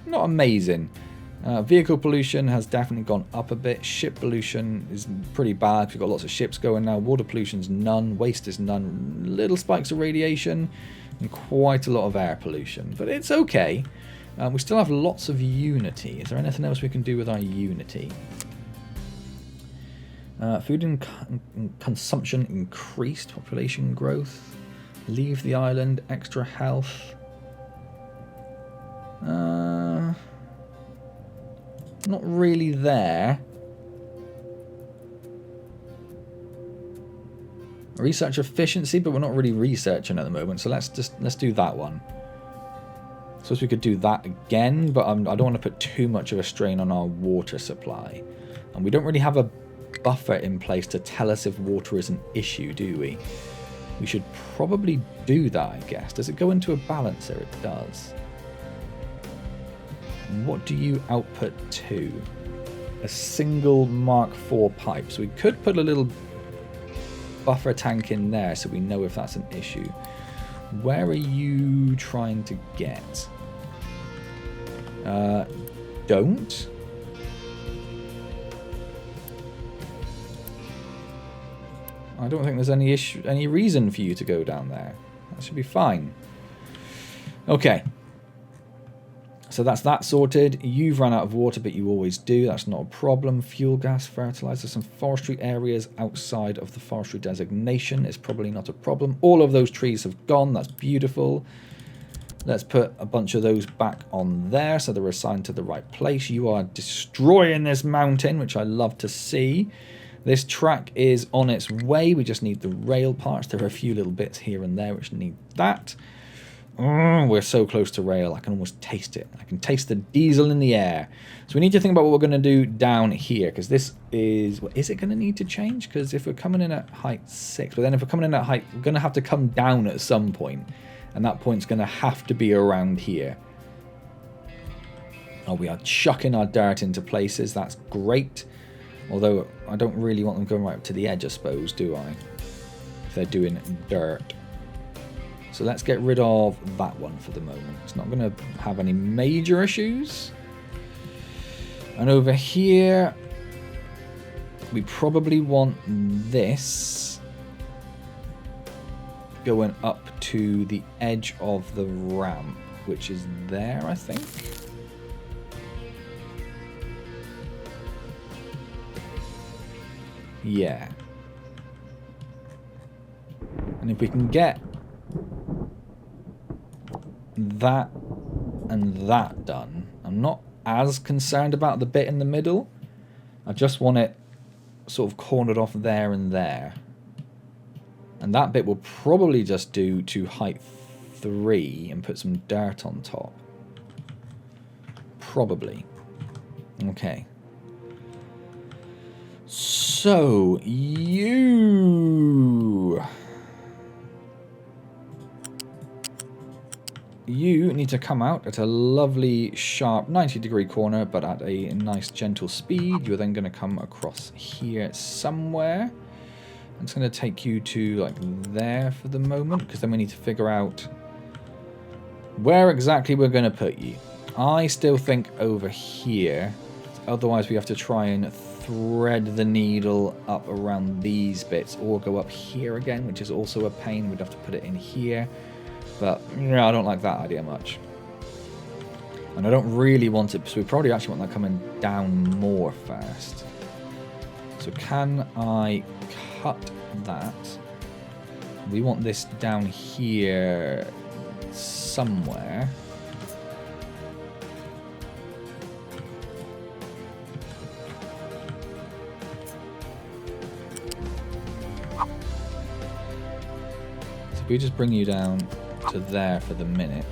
Not amazing. Vehicle pollution has definitely gone up a bit. Ship pollution is pretty bad. We've got lots of ships going now. Water pollution's none. Waste is none. Little spikes of radiation and quite a lot of air pollution. But it's okay. We still have lots of unity. Is there anything else we can do with our unity? Food and consumption increased. Population growth. Leave the island. Extra health. Not really there. Research efficiency, but we're not really researching at the moment, so let's do that one. Suppose we could do that again, but I don't want to put too much of a strain on our water supply. And we don't really have a buffer in place to tell us if water is an issue, do we? We should probably do that, I guess. Does it go into a balancer? It does. What do you output to? A single Mark IV pipe. So we could put a little buffer tank in there so we know if that's an issue. Where are you trying to get? Don't. I don't think there's any reason for you to go down there. That should be fine. Okay. So that's that sorted. You've run out of water, but you always do. That's not a problem. Fuel, gas, fertilizer, some forestry areas outside of the forestry designation is probably not a problem. All of those trees have gone. That's beautiful. Let's put a bunch of those back on there so they're assigned to the right place. You are destroying this mountain, which I love to see. This track is on its way. We just need the rail parts. There are a few little bits here and there which need that. We're so close to rail, I can almost taste it. I can taste the diesel in the air. So we need to think about what we're going to do down here, because this is... Well, is it going to need to change? Because if we're coming in at height 6, but then if we're coming in at height... We're going to have to come down at some point, and that point's going to have to be around here. Oh, we are chucking our dirt into places. That's great. Although, I don't really want them going right up to the edge, I suppose, do I? If they're doing dirt. So let's get rid of that one for the moment. It's not going to have any major issues. And over here, we probably want this going up to the edge of the ramp, which is there, I think. Yeah. And if we can get that and that done, I'm not as concerned about the bit in the middle. I just want it sort of cornered off there and there. And that bit will probably just do to height 3 and put some dirt on top. Probably. Okay. So, you need to come out at a lovely, sharp 90-degree corner, but at a nice, gentle speed. You're then going to come across here somewhere. It's going to take you to, like, there for the moment, because then we need to figure out where exactly we're going to put you. I still think over here. Otherwise, we have to try and thread the needle up around these bits, or go up here again, which is also a pain. We'd have to put it in here. But, yeah, I don't like that idea much. And I don't really want it, so we probably actually want that coming down more first. So can I cut that? We want this down here somewhere. So if we just bring you down to there for the minute.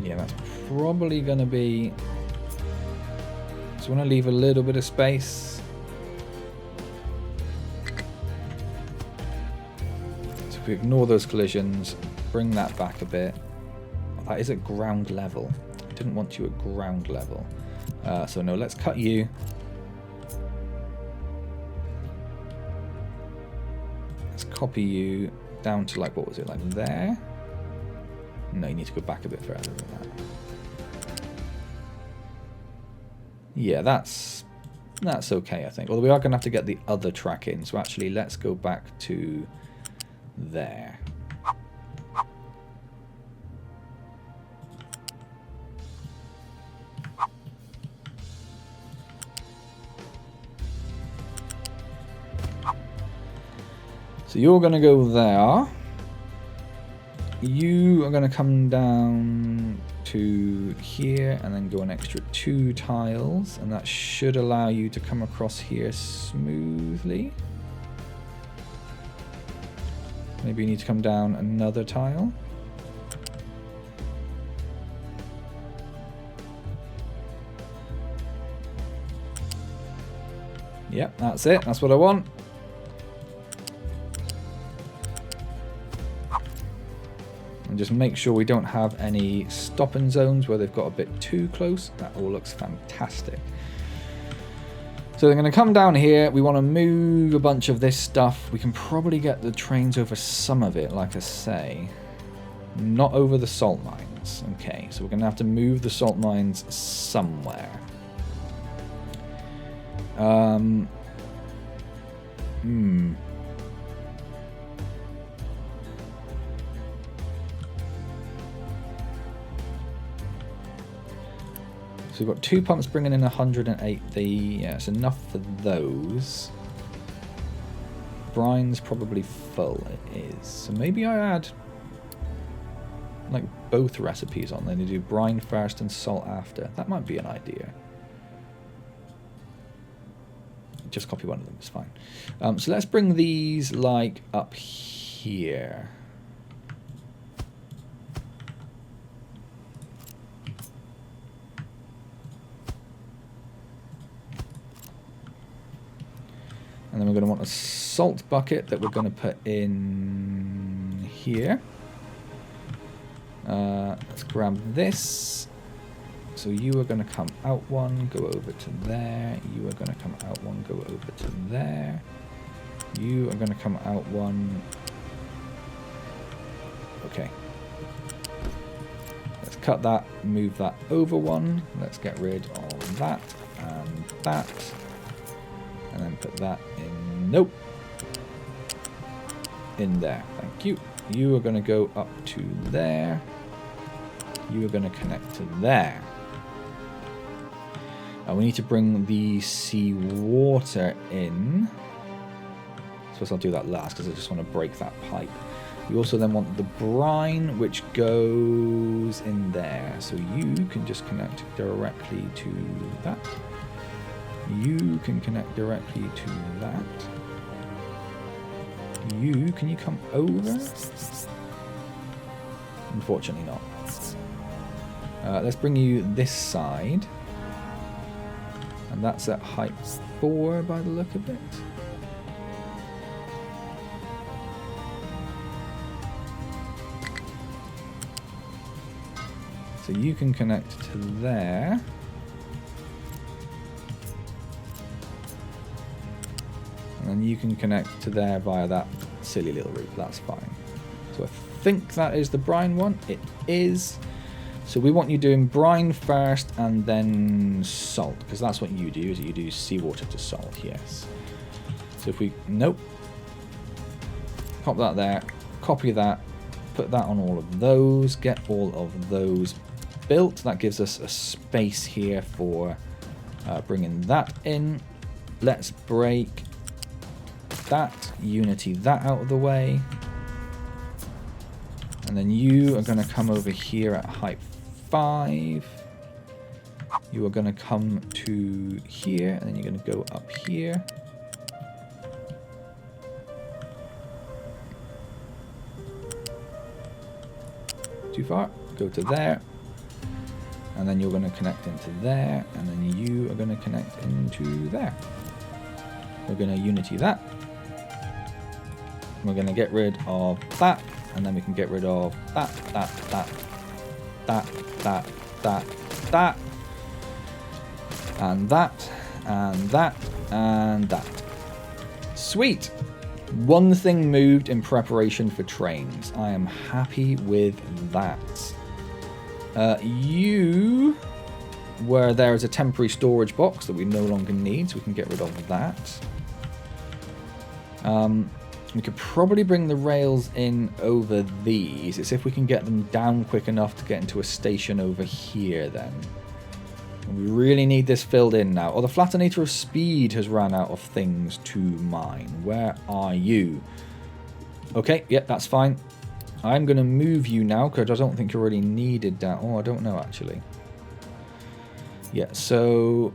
Yeah, that's probably going to be... So I want to leave a little bit of space. So if we ignore those collisions, bring that back a bit. Oh, that is at ground level. I didn't want you at ground level. So no, let's cut you. Let's copy you down to, like, what was it, like there? No, you need to go back a bit further than that. Yeah, that's okay, I think. Although we are going to have to get the other track in. So actually, let's go back to there. So you're going to go there. You are going to come down to here and then go an extra 2 tiles, and that should allow you to come across here smoothly. Maybe you need to come down another tile. Yep, that's it. That's what I want. And just make sure we don't have any stopping zones where they've got a bit too close. That all looks fantastic. So they're going to come down here. We want to move a bunch of this stuff. We can probably get the trains over some of it, like I say. Not over the salt mines. Okay, so we're going to have to move the salt mines somewhere. So we've got 2 pumps bringing in 108. Yeah, it's enough for those. Brine's probably full. It is. So maybe I add, like, both recipes on. Then you do brine first and salt after. That might be an idea. Just copy one of them. It's fine. So let's bring these, like, up here. And then we're going to want a salt bucket that we're going to put in here. Let's grab this. So you are going to come out one, go over to there. You are going to come out one, go over to there. You are going to come out one. Okay. Let's cut that, move that over one. Let's get rid of that and that. and then put that in. Nope. In there. Thank you. You are going to go up to there. You are going to connect to there. We need to bring the seawater in. I suppose I'll do that last because I just want to break that pipe. We also then want the brine, which goes in there. So you can just connect directly to that. You can connect directly to that. Can you come over? Unfortunately not. Let's bring you this side. And that's at height 4 by the look of it. So you can connect to there. And then you can connect to there via that silly little route. That's fine. So I think that is the brine one. It is. So we want you doing brine first and then salt, because that's what you do, is you do seawater to salt, yes. So if we, nope. Pop that there, copy that, put that on all of those, get all of those built. That gives us a space here for bringing that in. Let's break that, unity that out of the way. And then you are going to come over here at height 5. You are going to come to here, and then you're going to go up here. Too far. Go to there. And then you're going to connect into there, and then you are going to connect into there. We're going to unity that. We're going to get rid of that, and then we can get rid of that, and that, and that, and that. Sweet! One thing moved in preparation for trains. I am happy with that. Where there is a temporary storage box that we no longer need, so we can get rid of that. We could probably bring the rails in over these. It's if we can get them down quick enough to get into a station over here then. We really need this filled in now. Oh, the Flatinator of Speed has run out of things to mine. Where are you? Okay, yep, that's fine. I'm going to move you now because I don't think you're really needed down. Oh, I don't know actually. Yeah, so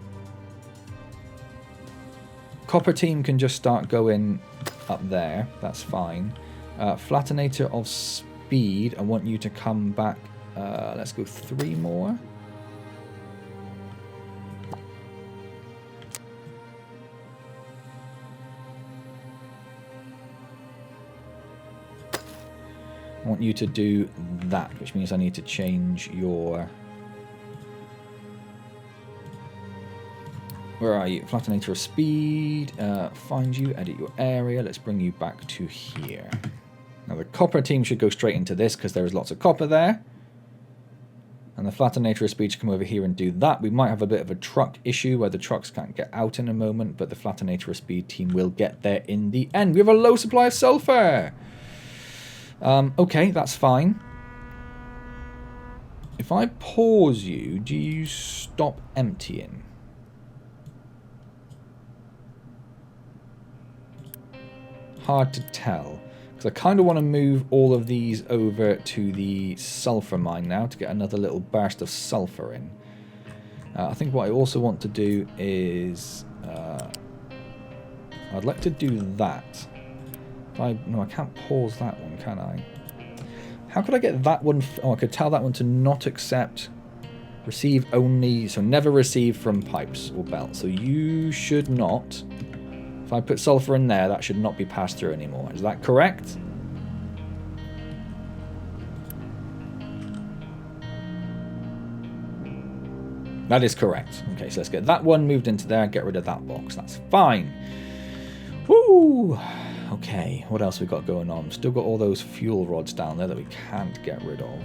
Copper team can just start going up there. That's fine. Flatinator of Speed, I want you to come back. Let's go 3 more. I want you to do that, which means I need to change your... Where are you? Flatinator of Speed. Find you, edit your area. Let's bring you back to here. Now the Copper team should go straight into this because there is lots of copper there. And the Flatinator of Speed should come over here and do that. We might have a bit of a truck issue where the trucks can't get out in a moment, but the Flatinator of Speed team will get there in the end. We have a low supply of sulfur. Okay, that's fine. If I pause you, do you stop emptying? Hard to tell. Because I kind of want to move all of these over to the sulfur mine now to get another little burst of sulfur in. I think what I also want to do is... I'd like to do that. No, I can't pause that one, can I? How could I get that one? Oh, I could tell that one to not accept, receive only, so never receive from pipes or belts. So you should not, if I put sulfur in there, that should not be passed through anymore. Is that correct? That is correct. Okay, so let's get that one moved into there, get rid of that box. That's fine. Woo! Okay, what else we got going on? Still got all those fuel rods down there that we can't get rid of.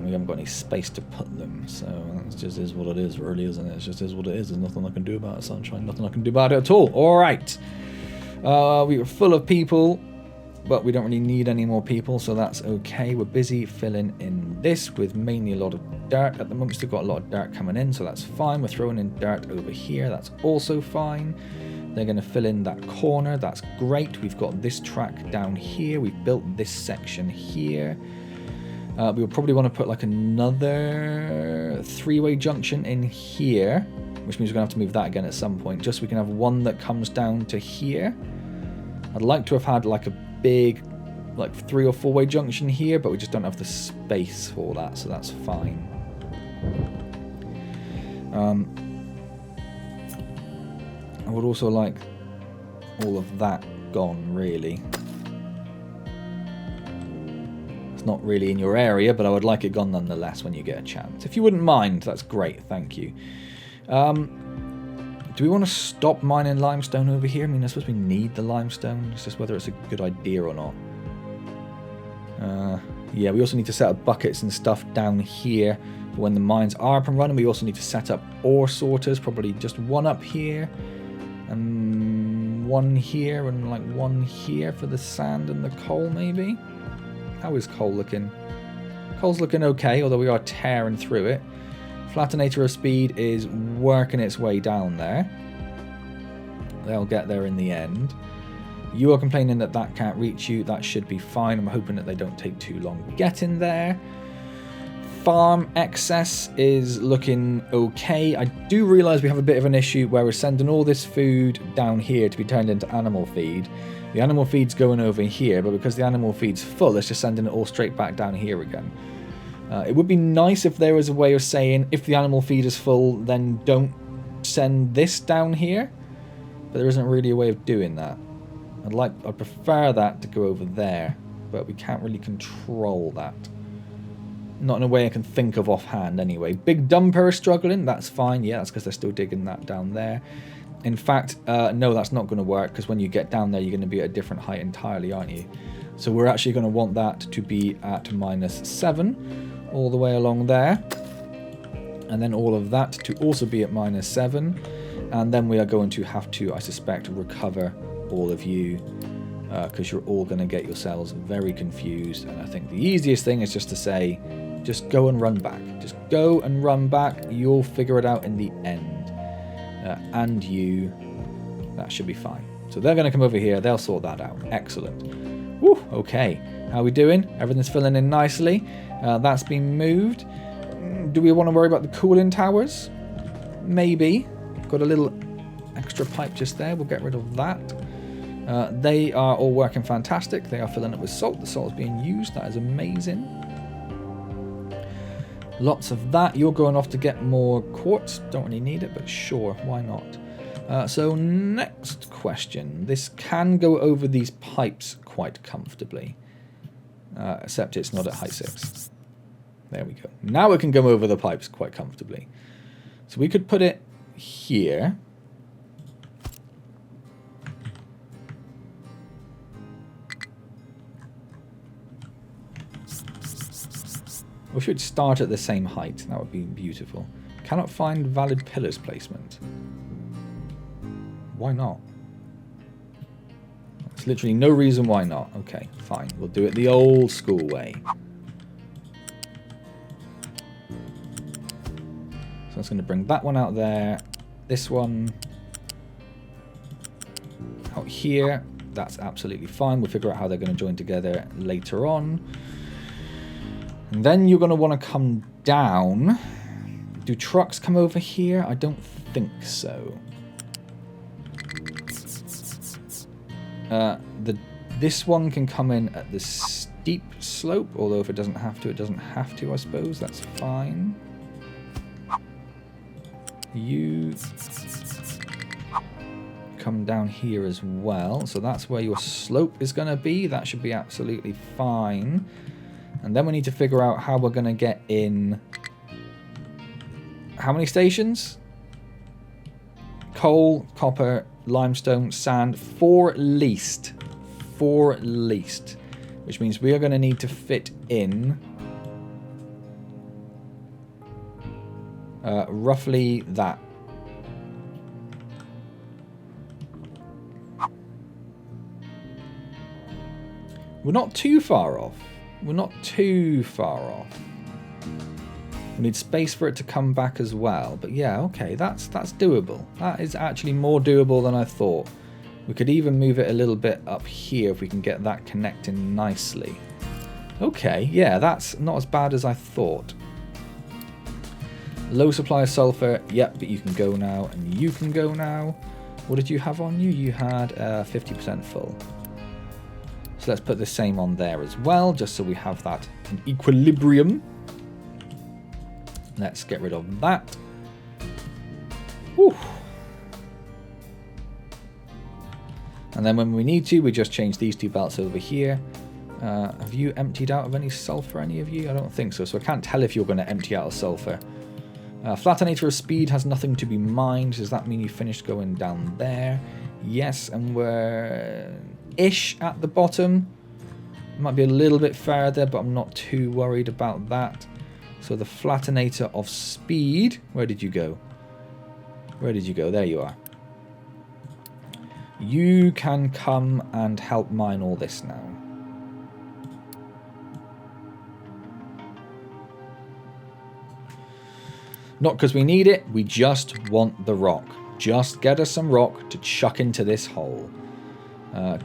And we haven't got any space to put them, so it just is what it is, really, isn't it? It just is what it is. There's nothing I can do about it, sunshine. Nothing I can do about it at all. All right. We were full of people, but we don't really need any more people, so that's okay. We're busy filling in this with mainly a lot of dirt. At the moment, we've still got a lot of dirt coming in, so that's fine. We're throwing in dirt over here. That's also fine. They're going to fill in that corner. That's great. We've got this track down here. We've built this section here. We would probably want to put like another three-way junction in here, which means we're going to have to move that again at some point, just so we can have one that comes down to here. I'd like to have had like a big, like 3 or 4-way junction here, but we just don't have the space for that, so that's fine. I would also like all of that gone, really. It's not really in your area, but I would like it gone nonetheless when you get a chance. If you wouldn't mind, that's great, thank you. Do we want to stop mining limestone over here? I mean, I suppose we need the limestone. It's just whether it's a good idea or not. Yeah, we also need to set up buckets and stuff down here for when the mines are up and running. We also need to set up ore sorters, probably just one up here, and one here, and like one here for the sand and the coal, maybe? How is coal looking? Coal's looking okay, although we are tearing through it. Flattenator of speed is working its way down there. They'll get there in the end. You are complaining that that can't reach you. That should be fine. I'm hoping that they don't take too long getting there. Farm excess is looking okay. I do realise we have a bit of an issue where we're sending all this food down here to be turned into animal feed. The animal feed's going over here, but because the animal feed's full, it's just sending it all straight back down here again. It would be nice if there was a way of saying, if the animal feed is full, then don't send this down here. But there isn't really a way of doing that. I'd prefer that to go over there, but we can't really control that. Not in a way I can think of offhand anyway. Big Dumper is struggling, that's fine. Yeah, that's because they're still digging that down there. In fact, no, that's not going to work, because when you get down there, you're going to be at a different height entirely, aren't you? So we're actually going to want that to be at -7, all the way along there. And then all of that to also be at -7. And then we are going to have to, I suspect, recover all of you, because you're all going to get yourselves very confused. And I think the easiest thing is just to say, just go and run back. Just go and run back. You'll figure it out in the end. And you, that should be fine. So they're going to come over here. They'll sort that out. Excellent. Woo, okay. How are we doing? Everything's filling in nicely. That's been moved. Do we want to worry about the cooling towers? Maybe. Got a little extra pipe just there. We'll get rid of that. They are all working fantastic. They are filling up with salt. The salt is being used. That is amazing. Lots of that. You're going off to get more quartz. Don't really need it, but sure, why not? So next question. This can go over these pipes quite comfortably. Except it's not at height 6. There we go. Now it can go over the pipes quite comfortably. So we could put it here. We should start at the same height. That would be beautiful. Cannot find valid pillars placement. Why not? There's literally no reason why not. Okay, fine. We'll do it the old school way. So that's going to bring that one out there. This one out here. That's absolutely fine. We'll figure out how they're going to join together later on. And then you're going to want to come down. Do trucks come over here? I don't think so. This one can come in at the steep slope, although if it doesn't have to, it doesn't have to, I suppose. That's fine. You come down here as well. So that's where your slope is going to be. That should be absolutely fine. And then we need to figure out how we're going to get in... How many stations? Coal, copper, limestone, sand. 4 at least. 4 at least. Which means we are going to need to fit in Roughly that. We're not too far off. We're not too far off. We need space for it to come back as well. But yeah, okay, that's doable. That is actually more doable than I thought. We could even move it a little bit up here if we can get that connecting nicely. Okay, yeah, that's not as bad as I thought. Low supply of sulfur. Yep, but you can go now, and you can go now. What did you have on you? You had 50% full. So let's put the same on there as well, just so we have that in equilibrium. Let's get rid of that. Whew. And then when we need to, we just change these two belts over here. Have you emptied out of any sulfur, any of you? I don't think so, so I can't tell if you're going to empty out of sulfur. Flattenator of speed has nothing to be mined. Does that mean you finished going down there? Yes, and we're ish at the bottom. Might be a little bit further, but I'm not too worried about that. So the Flattenator of speed, where did you go? Where did you go? There you are. You can come and help mine all this now. Not because we need it, we just want the rock. Just get us some rock to chuck into this hole.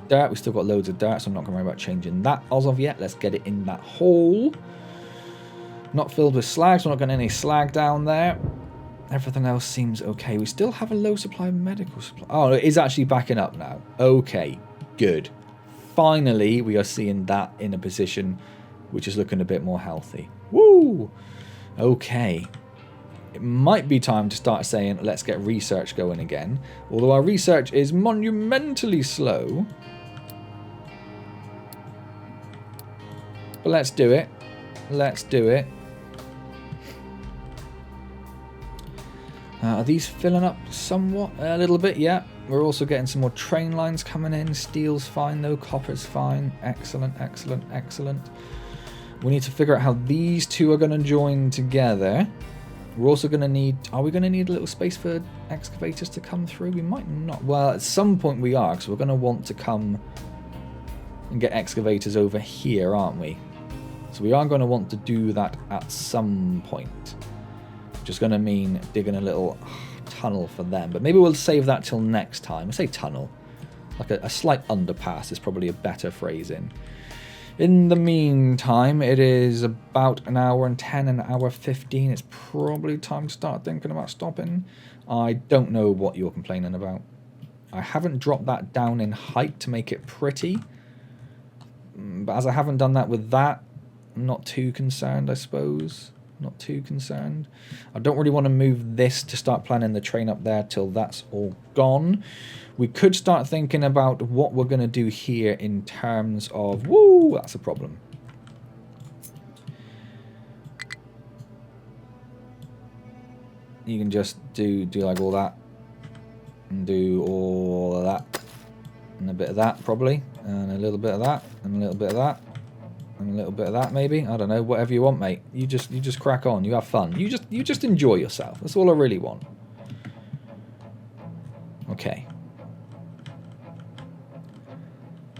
Dirt, we've still got loads of dirt, so I'm not going to worry about changing that as of yet. Let's get it in that hole. Not filled with slag, so we're not getting any slag down there. Everything else seems okay. We still have a low supply of medical supply. Oh, it is actually backing up now. Okay, good. Finally, we are seeing that in a position which is looking a bit more healthy. Woo! Okay. It might be time to start saying, let's get research going again. Although our research is monumentally slow. But let's do it. Let's do it. Are these filling up somewhat? A little bit, yeah. We're also getting some more train lines coming in. Steel's fine though. Copper's fine. Excellent, excellent, excellent. We need to figure out how these two are going to join together. We're also going to need... Are we going to need a little space for excavators to come through? We might not. Well, at some point we are, because we're going to want to come and get excavators over here, aren't we? So we are going to want to do that at some point. Which is going to mean digging a little tunnel for them. But maybe we'll save that till next time. I say tunnel. Like a slight underpass is probably a better phrasing. In the meantime, it is about 1 hour and 10, an hour 15. It's probably time to start thinking about stopping. I don't know what you're complaining about. I haven't dropped that down in height to make it pretty. But as I haven't done that with that, I'm not too concerned, I suppose. Not too concerned. I don't really want to move this to start planning the train up there till that's all gone. We could start thinking about what we're going to do here in terms of... Woo! That's a problem. You can just do like all that. And do all of that. And a bit of that, probably. And a little bit of that. And a little bit of that. And a little bit of that, maybe. I don't know. Whatever you want, mate. You just crack on. You have fun. You just enjoy yourself. That's all I really want. Okay.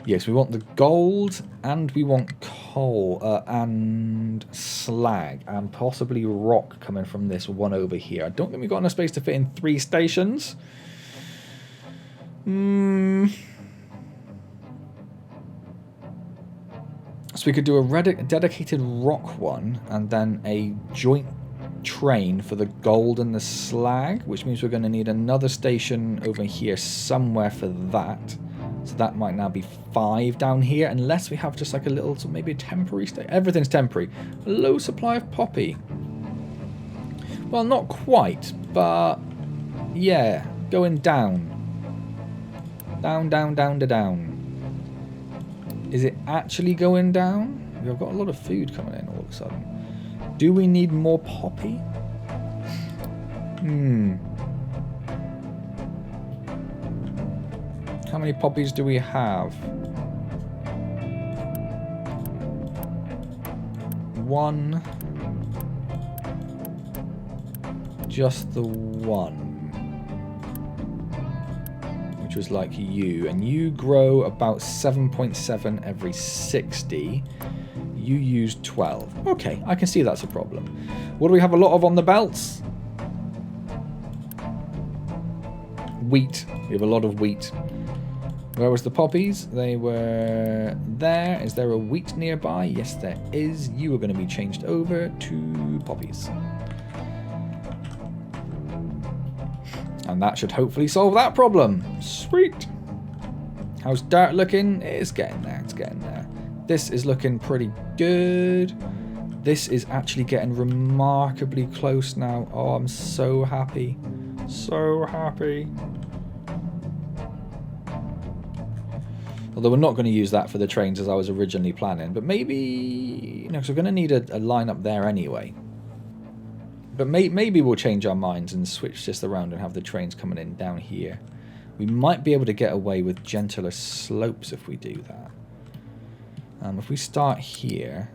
Yes, we want the gold, and we want coal, and slag, and possibly rock coming from this one over here. I don't think we've got enough space to fit in 3 stations. So we could do a dedicated rock one, and then a joint train for the gold and the slag, which means we're going to need another station over here somewhere for that. So that might now be 5 down here, unless we have just like a little, so maybe a temporary state. Everything's temporary. A low supply of poppy. Well, not quite, but yeah, going down. Down, down, down to down. Is it actually going down? We've got a lot of food coming in all of a sudden. Do we need more poppy? How many poppies do we have? 1, just the one, which was like you, and you grow about 7.7 every 60. You use 12. Okay, I can see that's a problem. What do we have a lot of on the belts? Wheat. We have a lot of wheat. Where was the poppies? They were there. Is there a wheat nearby? Yes, there is. You are going to be changed over to poppies. And that should hopefully solve that problem. Sweet. How's dirt looking? It's getting there. It's getting there. This is looking pretty good. This is actually getting remarkably close now. Oh, I'm so happy. So happy. Although we're not going to use that for the trains as I was originally planning. But maybe, you know, because we're going to need a line up there anyway. But maybe we'll change our minds and switch this around and have the trains coming in down here. We might be able to get away with gentler slopes if we do that. If we start here...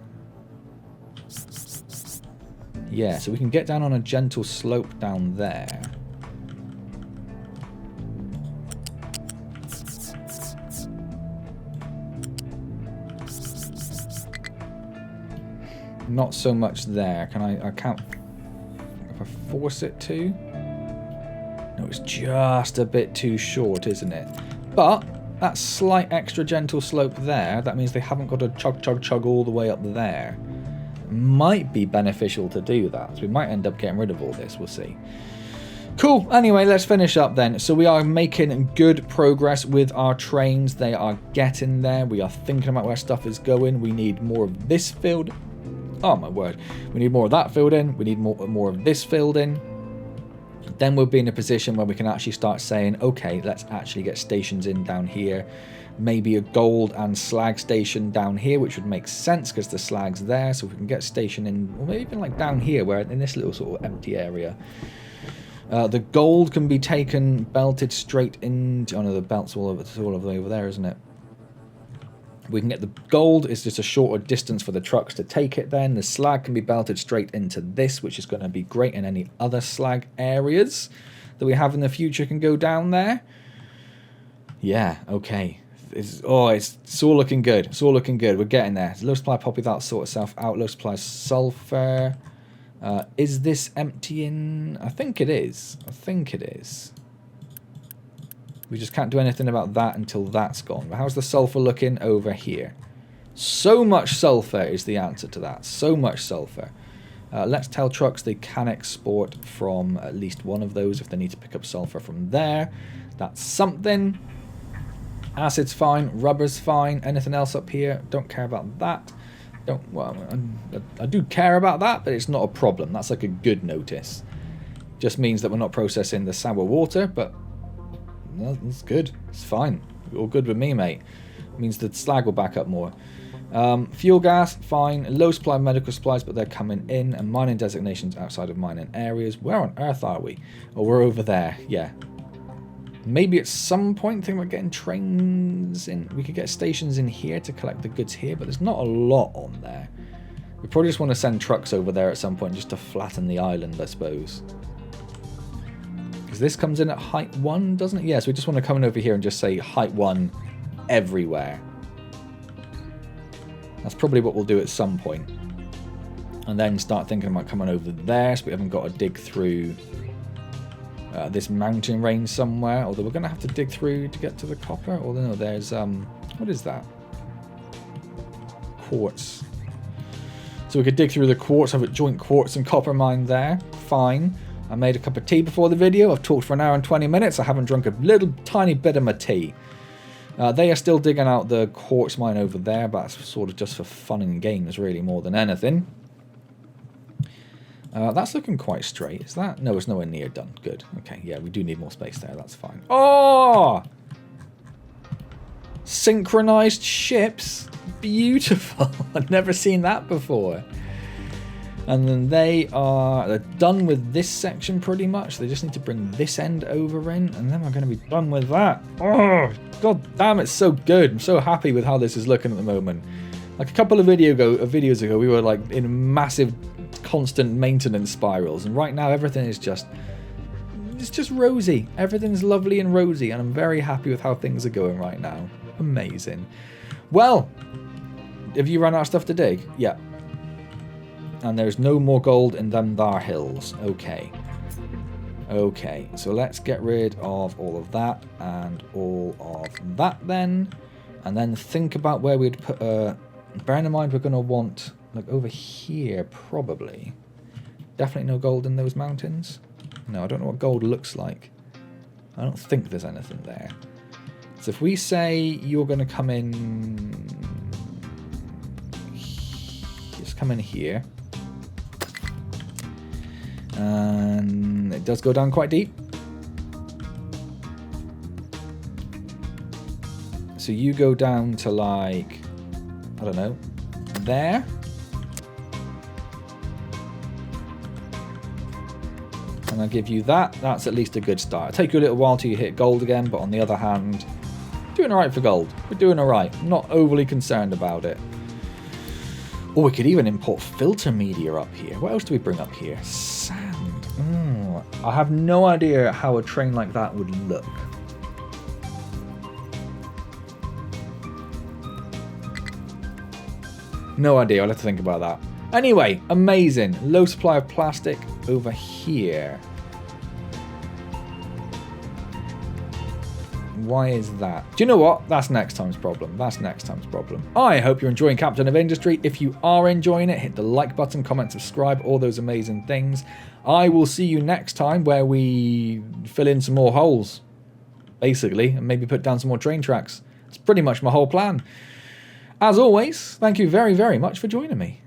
Yeah, so we can get down on a gentle slope down there. Not so much there. Can I can't... If I force it to? No, it's just a bit too short, isn't it? But that slight extra gentle slope there, that means they haven't got to chug all the way up there. Might be beneficial to do that. So we might end up getting rid of all this. We'll see. Cool. Anyway, let's finish up then. So we are making good progress with our trains. They are getting there. We are thinking about where stuff is going. We need more of this filled. Oh my word. We need more of that filled in. We need more of this filled in. Then we'll be in a position where we can actually start saying, okay, let's actually get stations in down here. Maybe a gold and slag station down here, which would make sense because the slag's there. So if we can get station in, or maybe even like down here, where in this little sort of empty area. The gold can be taken, belted straight into... Oh no, the belt's all over the way over there, isn't it? We can get the gold. It's just a shorter distance for the trucks to take it then. The slag can be belted straight into this, which is going to be great, and any other slag areas that we have in the future can go down there. Yeah, okay. It's all looking good. It's all looking good. We're getting there. Low supply poppy, that'll sort itself out. Low supply sulfur. Is this emptying? I think it is. I think it is. We just can't do anything about that until that's gone. But how's the sulfur looking over here? So much sulfur is the answer to that. So much sulfur. Let's tell trucks they can export from at least one of those if they need to pick up sulfur from there. That's something. Acid's fine. Rubber's fine. Anything else up here? Don't care about that. Well, I do care about that, but it's not a problem. That's like a good notice. Just means that we're not processing the sour water, but no, that's good. It's fine. All good with me, mate. It means the slag will back up more. Fuel gas, fine. Low supply of medical supplies, but they're coming in. And mining designations outside of mining areas. Where on earth are we? Oh, we're over there. Yeah. Maybe at some point think about getting trains in. We could get stations in here to collect the goods here, but there's not a lot on there. We probably just want to send trucks over there at some point just to flatten the island, I suppose. Because this comes in at height 1, doesn't it? Yes, we just want to come in over here and just say height 1 everywhere. That's probably what we'll do at some point. And then start thinking about coming over there, so we haven't got to dig through this mountain range somewhere. Although we're going to have to dig through to get to the copper. Although no, there's, what is that? Quartz. So we could dig through the quartz, have a joint quartz and copper mine there. Fine. I made a cup of tea before the video. I've talked for an hour and 20 minutes. I haven't drunk a little tiny bit of my tea. They are still digging out the quartz mine over there, but that's sort of just for fun and games, really, more than anything. That's looking quite straight. Is that? No, it's nowhere near done. Good. Okay, yeah, we do need more space there. That's fine. Oh! Synchronized ships. Beautiful. I've never seen that before. And then they're done with this section pretty much. They just need to bring this end over in, and then we're going to be done with that. Oh, god damn, it's so good. I'm so happy with how this is looking at the moment. Like a couple of videos ago, we were like in massive, constant maintenance spirals, and right now everything is just, it's just rosy. Everything's lovely and rosy, and I'm very happy with how things are going right now. Amazing. Well, have you run out of stuff to dig? Yeah. And there's no more gold in them thar hills. Okay. Okay, so let's get rid of all of that and all of that then. And then think about where we'd put bearing in mind we're going to want, like over here probably. Definitely no gold in those mountains. No, I don't know what gold looks like. I don't think there's anything there. So if we say you're going to come in... Just come in here. And it does go down quite deep. So you go down to like, I don't know, there. And I'll give you that. That's at least a good start. It'll take you a little while till you hit gold again, but on the other hand, doing alright for gold. We're doing alright. I'm not overly concerned about it. Or we could even import filter media up here. What else do we bring up here? Sand. I have no idea how a train like that would look. No idea. I'll have to think about that. Anyway, amazing. Low supply of plastic over here. Why is that? Do you know what? That's next time's problem. That's next time's problem. I hope you're enjoying Captain of Industry. If you are enjoying it, hit the like button, comment, subscribe, all those amazing things. I will see you next time where we fill in some more holes, basically, and maybe put down some more train tracks. It's pretty much my whole plan. As always, thank you very, very much for joining me.